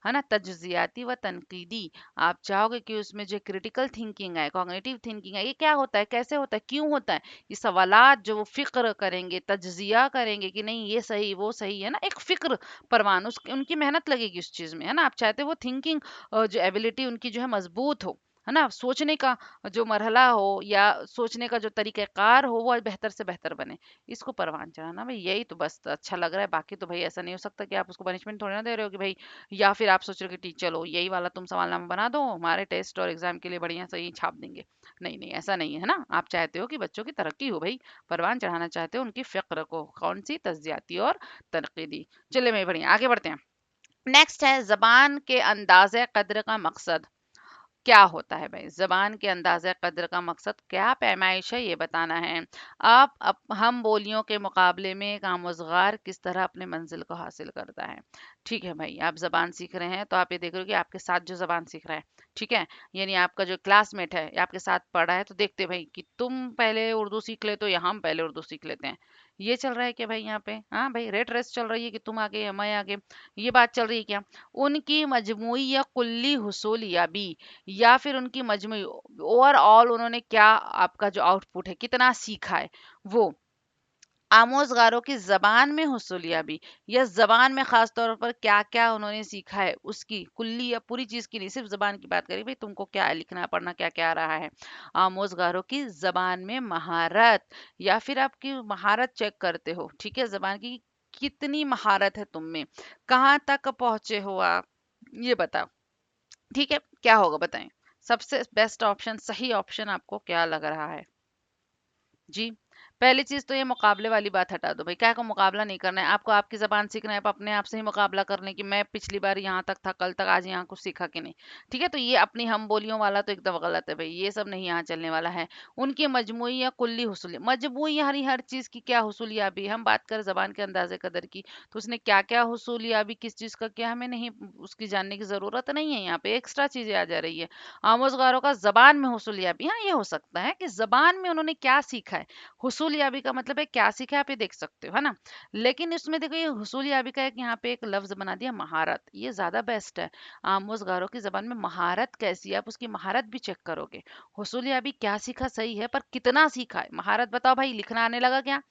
है ना। तज्जियाती व तनकीदी, आप चाहोगे कि उसमें जो क्रिटिकल थिंकिंग है, कॉग्निटिव थिंकिंग है, ये क्या होता है, कैसे होता है, क्यों होता है, ये सवालात जो वो फिक्र करेंगे, तज्जिया करेंगे कि नहीं ये सही वो सही है ना, एक फिक्र परवान, उस उनकी मेहनत लगेगी उस चीज में, है ना। आप चाहते हो वो थिंकिंग जो एबिलिटी उनकी जो है मजबूत हो, है ना, सोचने का जो मरहला हो या सोचने का जो तरीक़ाकार हो वो बेहतर से बेहतर बने। इसको परवान चढ़ाना भाई, यही तो बस अच्छा लग रहा है। बाकी तो भाई ऐसा नहीं हो सकता कि आप उसको पनिशमेंट थोड़ी ना दे रहे हो कि भाई, या फिर आप सोच रहे हो कि चलो यही वाला तुम सवालनामा बना दो, हमारे टेस्ट और एग्जाम के लिए बढ़िया सही छाप देंगे। नहीं नहीं, ऐसा नहीं है ना। आप चाहते हो कि बच्चों की तरक्की हो भाई, परवान चढ़ाना चाहते हो उनकी फिक्र को, कौन सी, तज्जियाती और तनकीदी। चलिए मैं बढ़िया आगे बढ़ते हैं। नेक्स्ट है जबान के अंदाज़े कद्र का मकसद। क्या होता है भाई जबान के अंदाज़े कद्र का मकसद, क्या पैमाइश है, ये बताना है। हम बोलियों के मुकाबले में एक आमुज़गार किस तरह अपने मंजिल को हासिल करता है। ठीक है भाई, आप जबान सीख रहे हैं तो आप ये देख रहे हो कि आपके साथ जो जबान सीख रहा है, ठीक है, यानी आपका जो क्लासमेट है या आपके साथ पढ़ा है, तो देखते भाई कि तुम पहले उर्दू सीख ले तो या हम पहले उर्दू सीख लेते हैं। ये चल रहा है क्या भाई यहाँ पे, हाँ भाई रेट रेस चल रही है कि तुम आगे या मैं आगे, ये बात चल रही है क्या। उनकी मजमूई या कुल्ली हुसूल याबी, या फिर उनकी मजमूई ओवरऑल उन्होंने क्या, आपका जो आउटपुट है कितना सीखा है वो, आमोज़गारों की ज़बान में हुसूलियाबी, या ज़बान में ख़ास तौर पर क्या-क्या उन्होंने सीखा है, उसकी कुल्ली या पूरी चीज़ की नहीं, सिर्फ ज़बान की बात करें भाई, तुमको क्या लिखना पढ़ना क्या-क्या आ रहा है। आमोज़गारों की ज़बान में महारत, या फिर आपकी महारत चेक करते हो, ठीक है, ज़बान की कितनी महारत है तुम में, कहाँ तक पहुँचे हो आप, ये बताओ। ठीक है, क्या होगा बताएं। सबसे बेस्ट ऑप्शन, सही ऑप्शन आपको क्या लग रहा है जी। पहली चीज तो ये मुकाबले वाली बात हटा दो भाई, क्या को मुकाबला नहीं करना है आपको, आपकी जबान सीखना है, आप अपने आप से ही मुकाबला कर लें कि मैं पिछली बार यहाँ तक था, कल तक आज यहाँ कुछ सीखा कि नहीं। ठीक है, तो ये अपनी हम बोलियों वाला तो एकदम गलत है भाई, ये सब नहीं यहाँ चलने वाला है। उनकी मजमुई या कुल्ली हुसूली, मजमुई हर चीज की क्या हुसूलियाबी, हम बात करें जबान के अंदाजे कदर की, तो उसने क्या क्या हुसूलियाबी किस चीज का क्या, हमें नहीं उसकी जानने की जरूरत नहीं है, यहाँ पे एक्स्ट्रा चीजें आ जा रही है। आमोजगारों का जबान में हुसूलियाबी, हाँ ये हो सकता है कि जबान में उन्होंने क्या सीखा है। हुसूल-याबी का मतलब है क्या सीखा है, आप ये देख सकते हो, है ना? लेकिन इसमें देखो ये हुसूल-याबी का एक यहाँ पे एक लफ्ज़ बना दिया महारत, ये ज़्यादा बेस्ट है। आमोज़गारों की ज़बान में महारत कैसी है, आप उसकी महारत भी चेक करोगे। हुसूल-याबी क्या सीखा सही है, पर कितना सीखा है? महारत बताओ भाई, लिखना आने लगा क्या?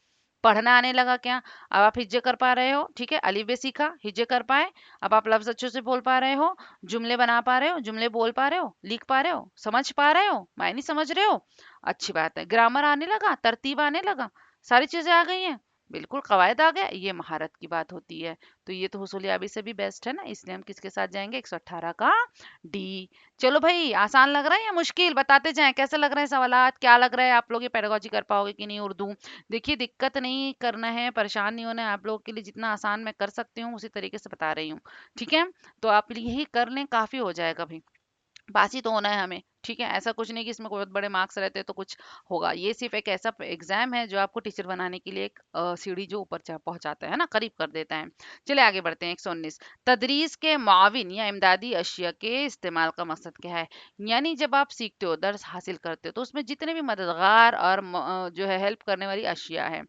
पढ़ना आने लगा क्या? अब आप हिज्जे कर पा रहे हो, ठीक है, अलिफ बे सीखा, हिज्जे कर पाए, अब आप लफ्ज़ अच्छे से बोल पा रहे हो, जुमले बना पा रहे हो, जुमले बोल पा रहे हो, लिख पा रहे हो, समझ पा रहे हो, मायने समझ रहे हो, अच्छी बात है। ग्रामर आने लगा, तरतीब आने लगा, सारी चीजें आ गई हैं, बिल्कुल कवायद आ गया, ये महारत की बात होती है। तो ये तो हुसूलियाबी से भी बेस्ट है ना, इसलिए हम किसके साथ जाएंगे, 118 का डी। चलो भाई, आसान लग रहा है या मुश्किल, बताते जाएं कैसे लग रहे हैं सवालात, क्या लग रहा है आप लोग ये पेडागोजी कर पाओगे कि नहीं उर्दू। देखिए दिक्कत नहीं करना है, परेशान नहीं होना है, आप लोगों के लिए जितना आसान मैं कर सकती हूँ उसी तरीके से बता रही हूँ। ठीक है, तो आप यही कर लें, काफी हो जाएगा भाई। पास ही तो होना है हमें, ठीक है, ऐसा कुछ नहीं कि इसमें बहुत बड़े मार्क्स रहते हैं तो कुछ होगा। ये सिर्फ एक ऐसा एग्जाम है जो आपको टीचर बनाने के लिए एक सीढ़ी जो ऊपर पहुंचाता है ना, करीब कर देता है। चलिए आगे बढ़ते हैं। 119, तदरीस के माविन या इमदादी अशिया के इस्तेमाल का मकसद क्या है। यानी जब आप सीखते हो, दर्स हासिल करते हो, तो उसमें जितने भी मददगार और जो है हेल्प करने वाली अशिया है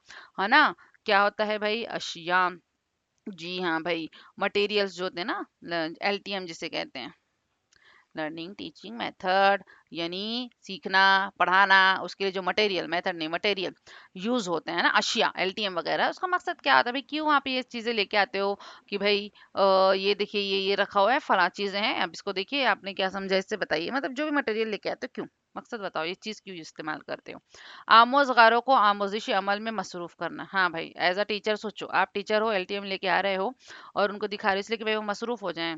ना, क्या होता है भाई, अशिया। जी हाँ भाई, मटेरियल्स जो होते हैं ना, एलटीएम जिसे कहते हैं, लर्निंग टीचिंग मेथड, यानी सीखना पढ़ाना, उसके लिए जो मटेरियल, मेथड नहीं मटेरियल यूज होते हैं ना, अशिया एलटीएम वगैरह, उसका मकसद क्या होता है भाई, क्यों आप ये चीजें लेके आते हो कि भाई ये देखिए ये रखा हुआ है, फला चीजें हैं, अब इसको देखिए आपने क्या समझा इससे बताइए, मतलब जो भी मटेरियल लेके आते हो क्यों, मकसद बताओ, ये चीज क्यों इस्तेमाल करते हो। आमोजगारों को आमोजिशी अमल में मसरूफ करना, हाँ भाई एज अ टीचर सोचो, आप टीचर हो, एलटीएम लेके आ रहे हो और उनको दिखा रहे हो इसलिए कि भाई वो मसरूफ हो जाएं।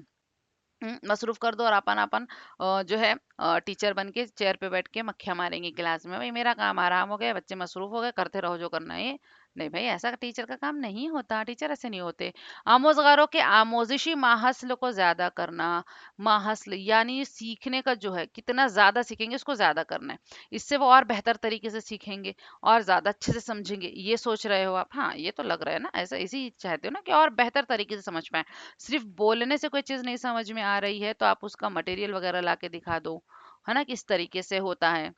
मसरूफ कर दो और अपन अपन जो है टीचर बन के चेयर पे बैठ के मक्खियां मारेंगे क्लास में, भाई मेरा काम आराम हो गया, बच्चे मसरूफ हो गए, करते रहो जो करना है। नहीं भाई, ऐसा टीचर का काम नहीं होता, टीचर ऐसे नहीं होते। आमोजगारों के आमोजिशी माहसल को ज्यादा करना, माहसल यानी सीखने का जो है, कितना ज्यादा सीखेंगे उसको ज्यादा करना है, इससे वो और बेहतर तरीके से सीखेंगे और ज्यादा अच्छे से समझेंगे, ये सोच रहे हो आप। हाँ ये तो लग रहा है ना, ऐसा इसी चाहते हो ना कि और बेहतर तरीके से समझ पाए। सिर्फ बोलने से कोई चीज़ नहीं समझ में आ रही है तो आप उसका मटेरियल वगैरह ला के दिखा दो, है ना, किस तरीके से होता है,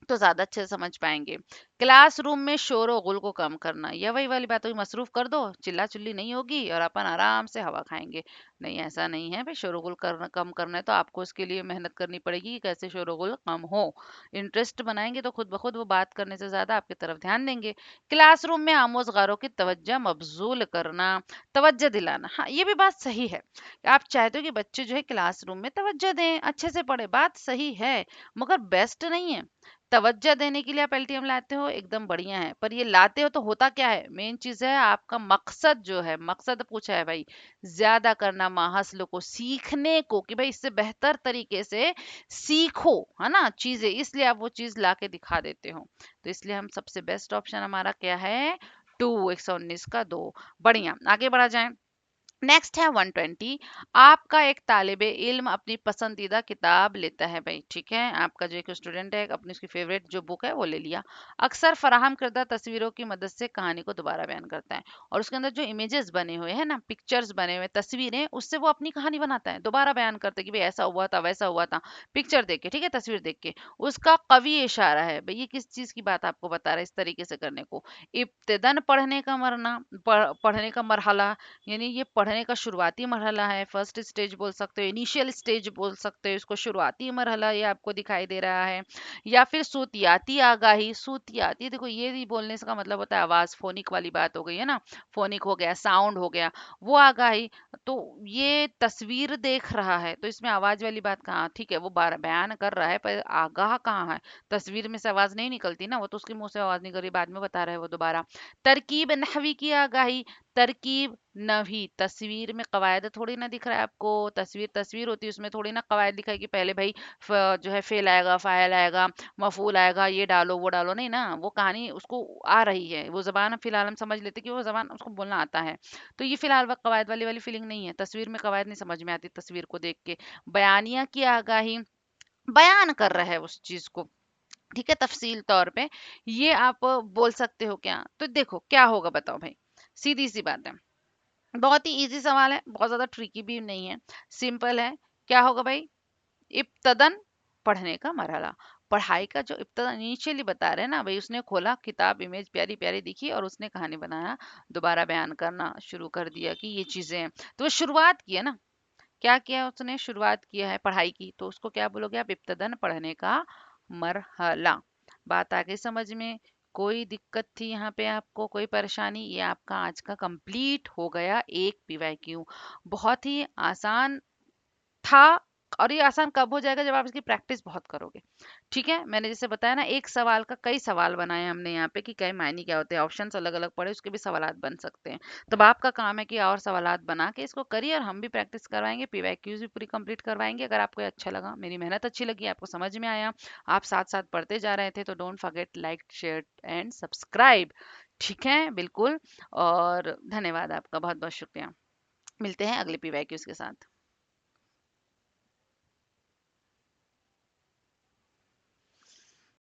तो ज्यादा अच्छे से समझ पाएंगे। क्लासरूम में शोर और गुल को कम करना, यह वही वाली बात हुई, मसरूफ कर दो, चिल्ला चिल्ली नहीं होगी और अपन आराम से हवा खाएंगे। नहीं ऐसा नहीं है भाई, शोर और गुल करना कम करना है तो आपको इसके लिए मेहनत करनी पड़ेगी कि कैसे शोर और गुल कम हो। इंटरेस्ट बनाएंगे तो खुद ब खुद वो बात करने से ज्यादा आपकी तरफ ध्यान देंगे। क्लासरूम में आमोजगारों की तवज्जो मबजूल करना, तवज्जो दिलाना, हाँ ये भी बात सही है। आप चाहते हो कि बच्चे जो है क्लासरूम में तवज्जो दें, अच्छे से पढ़े, बात सही है, मगर बेस्ट नहीं है। तवज्जो देने के लिए आप एलटीएम लाते हो, एकदम बढ़िया है, पर ये लाते हो तो होता क्या है, मेन चीज है आपका मकसद, जो है मकसद पूछा है भाई, ज्यादा करना माहसलों को, सीखने को, कि भाई इससे बेहतर तरीके से सीखो, है ना चीजें, इसलिए आप वो चीज ला के दिखा देते हो। तो इसलिए हम सबसे बेस्ट ऑप्शन हमारा क्या है, टू, 119 का दो। बढ़िया, आगे बढ़ा जाए। नेक्स्ट है 120, आपका एक तालिबे इल्म अपनी पसंदीदा किताब लेता है भाई, ठीक है, आपका जो एक स्टूडेंट है अपनी उसकी फेवरेट जो बुक है वो ले लिया, अक्सर फराहम करदा तस्वीरों की मदद से कहानी को दोबारा बयान करता है, और उसके अंदर जो इमेजेस बने हुए हैं ना, पिक्चर्स बने हुए, तस्वीरें, उससे वो अपनी कहानी बनाता है, दोबारा बयान करते हैं कि भाई ऐसा हुआ था वैसा हुआ था, पिक्चर देख के, ठीक है, तस्वीर देख के। उसका कवि इशारा है भाई, ये किस चीज की बात आपको बता रहा है इस तरीके से करने को। इब्तदन पढ़ने का मरना, पढ़ने का मरहला, यानी ये पढ़ने का शुरुआती मरहला है, फर्स्ट स्टेज बोल सकते हो, इनिशियल स्टेज बोल सकते हो इसको, शुरुआती मरहला ये आपको दिखाई दे रहा है। या फिर सूतियाती आगाही, सूतियाती देखो ये भी बोलने से का मतलब होता है आवाज, फोनिक वाली बात हो गई है ना, फोनिक हो गया, साउंड हो गया, वो आगाही। तो ये तस्वीर देख रहा है तो इसमें आवाज वाली बात कहाँ, ठीक है वो बयान कर रहा है पर आगाह कहाँ है, तस्वीर में से आवाज नहीं निकलती ना, वो तो उसके मुंह से आवाज निकल रही, बाद में बता रहा है वो दोबारा। तरकीब नहवी की आगाही, तरकीब नभी, तस्वीर में कवायद थोड़ी ना दिख रहा है आपको, तस्वीर तस्वीर होती है उसमें थोड़ी ना कवायद दिखा है कि पहले भाई जो है फेल आएगा, फाइल आएगा, मफूल आएगा, ये डालो वो डालो, नहीं ना, वो कहानी उसको आ रही है, वो जबान फिलहाल हम समझ लेते कि वो जबान उसको बोलना आता है। तो ये फिलहाल वह कवायद वाली फीलिंग नहीं है, तस्वीर में कवायद नहीं समझ में आती, तस्वीर को देख के। बयानिया की आगाही, बयान कर रहा है उस चीज को, ठीक है, तफसील तौर पे, ये आप बोल सकते हो क्या, तो देखो क्या होगा बताओ भाई, सीधी सी बात है, बहुत ही इजी सवाल है, बहुत ज्यादा ट्रिकी भी नहीं है, सिंपल है। क्या होगा भाई, इब्तदन पढ़ने का मरहला, पढ़ाई का जो इब्तदा इनिशियली बता रहे हैं ना भाई, उसने खोला किताब, इमेज प्यारी प्यारी दिखी और उसने कहानी बनाया, दोबारा बयान करना शुरू कर दिया कि ये चीजें हैं, तो वो शुरुआत की है ना, क्या किया उसने, शुरुआत किया है पढ़ाई की, तो उसको क्या बोलोगे आप, इब्तदन पढ़ने का मरहला। बात आ गई समझ में, कोई दिक्कत थी यहाँ पे आपको, कोई परेशानी, ये आपका आज का कंप्लीट हो गया एक पीवाईक्यू, बहुत ही आसान था, और ये आसान कब हो जाएगा, जब आप इसकी प्रैक्टिस बहुत करोगे। ठीक है, मैंने जैसे बताया ना, एक सवाल का कई सवाल बनाए हमने यहाँ पे कि कई मायने क्या होते हैं, ऑप्शंस अलग अलग पड़े, उसके भी सवालात बन सकते हैं। तब आपका काम है कि और सवालात बना के इसको करिए, और हम भी प्रैक्टिस करवाएंगे, पीवाईक्यूज भी पूरी कंप्लीट करवाएंगे। अगर आपको ये अच्छा लगा, मेरी मेहनत अच्छी लगी, आपको समझ में आया, आप साथ साथ पढ़ते जा रहे थे, तो don't forget like share and subscribe. ठीक है, बिल्कुल। और धन्यवाद आपका, बहुत बहुत शुक्रिया। मिलते हैं अगले पीवाईक्यूज के साथ।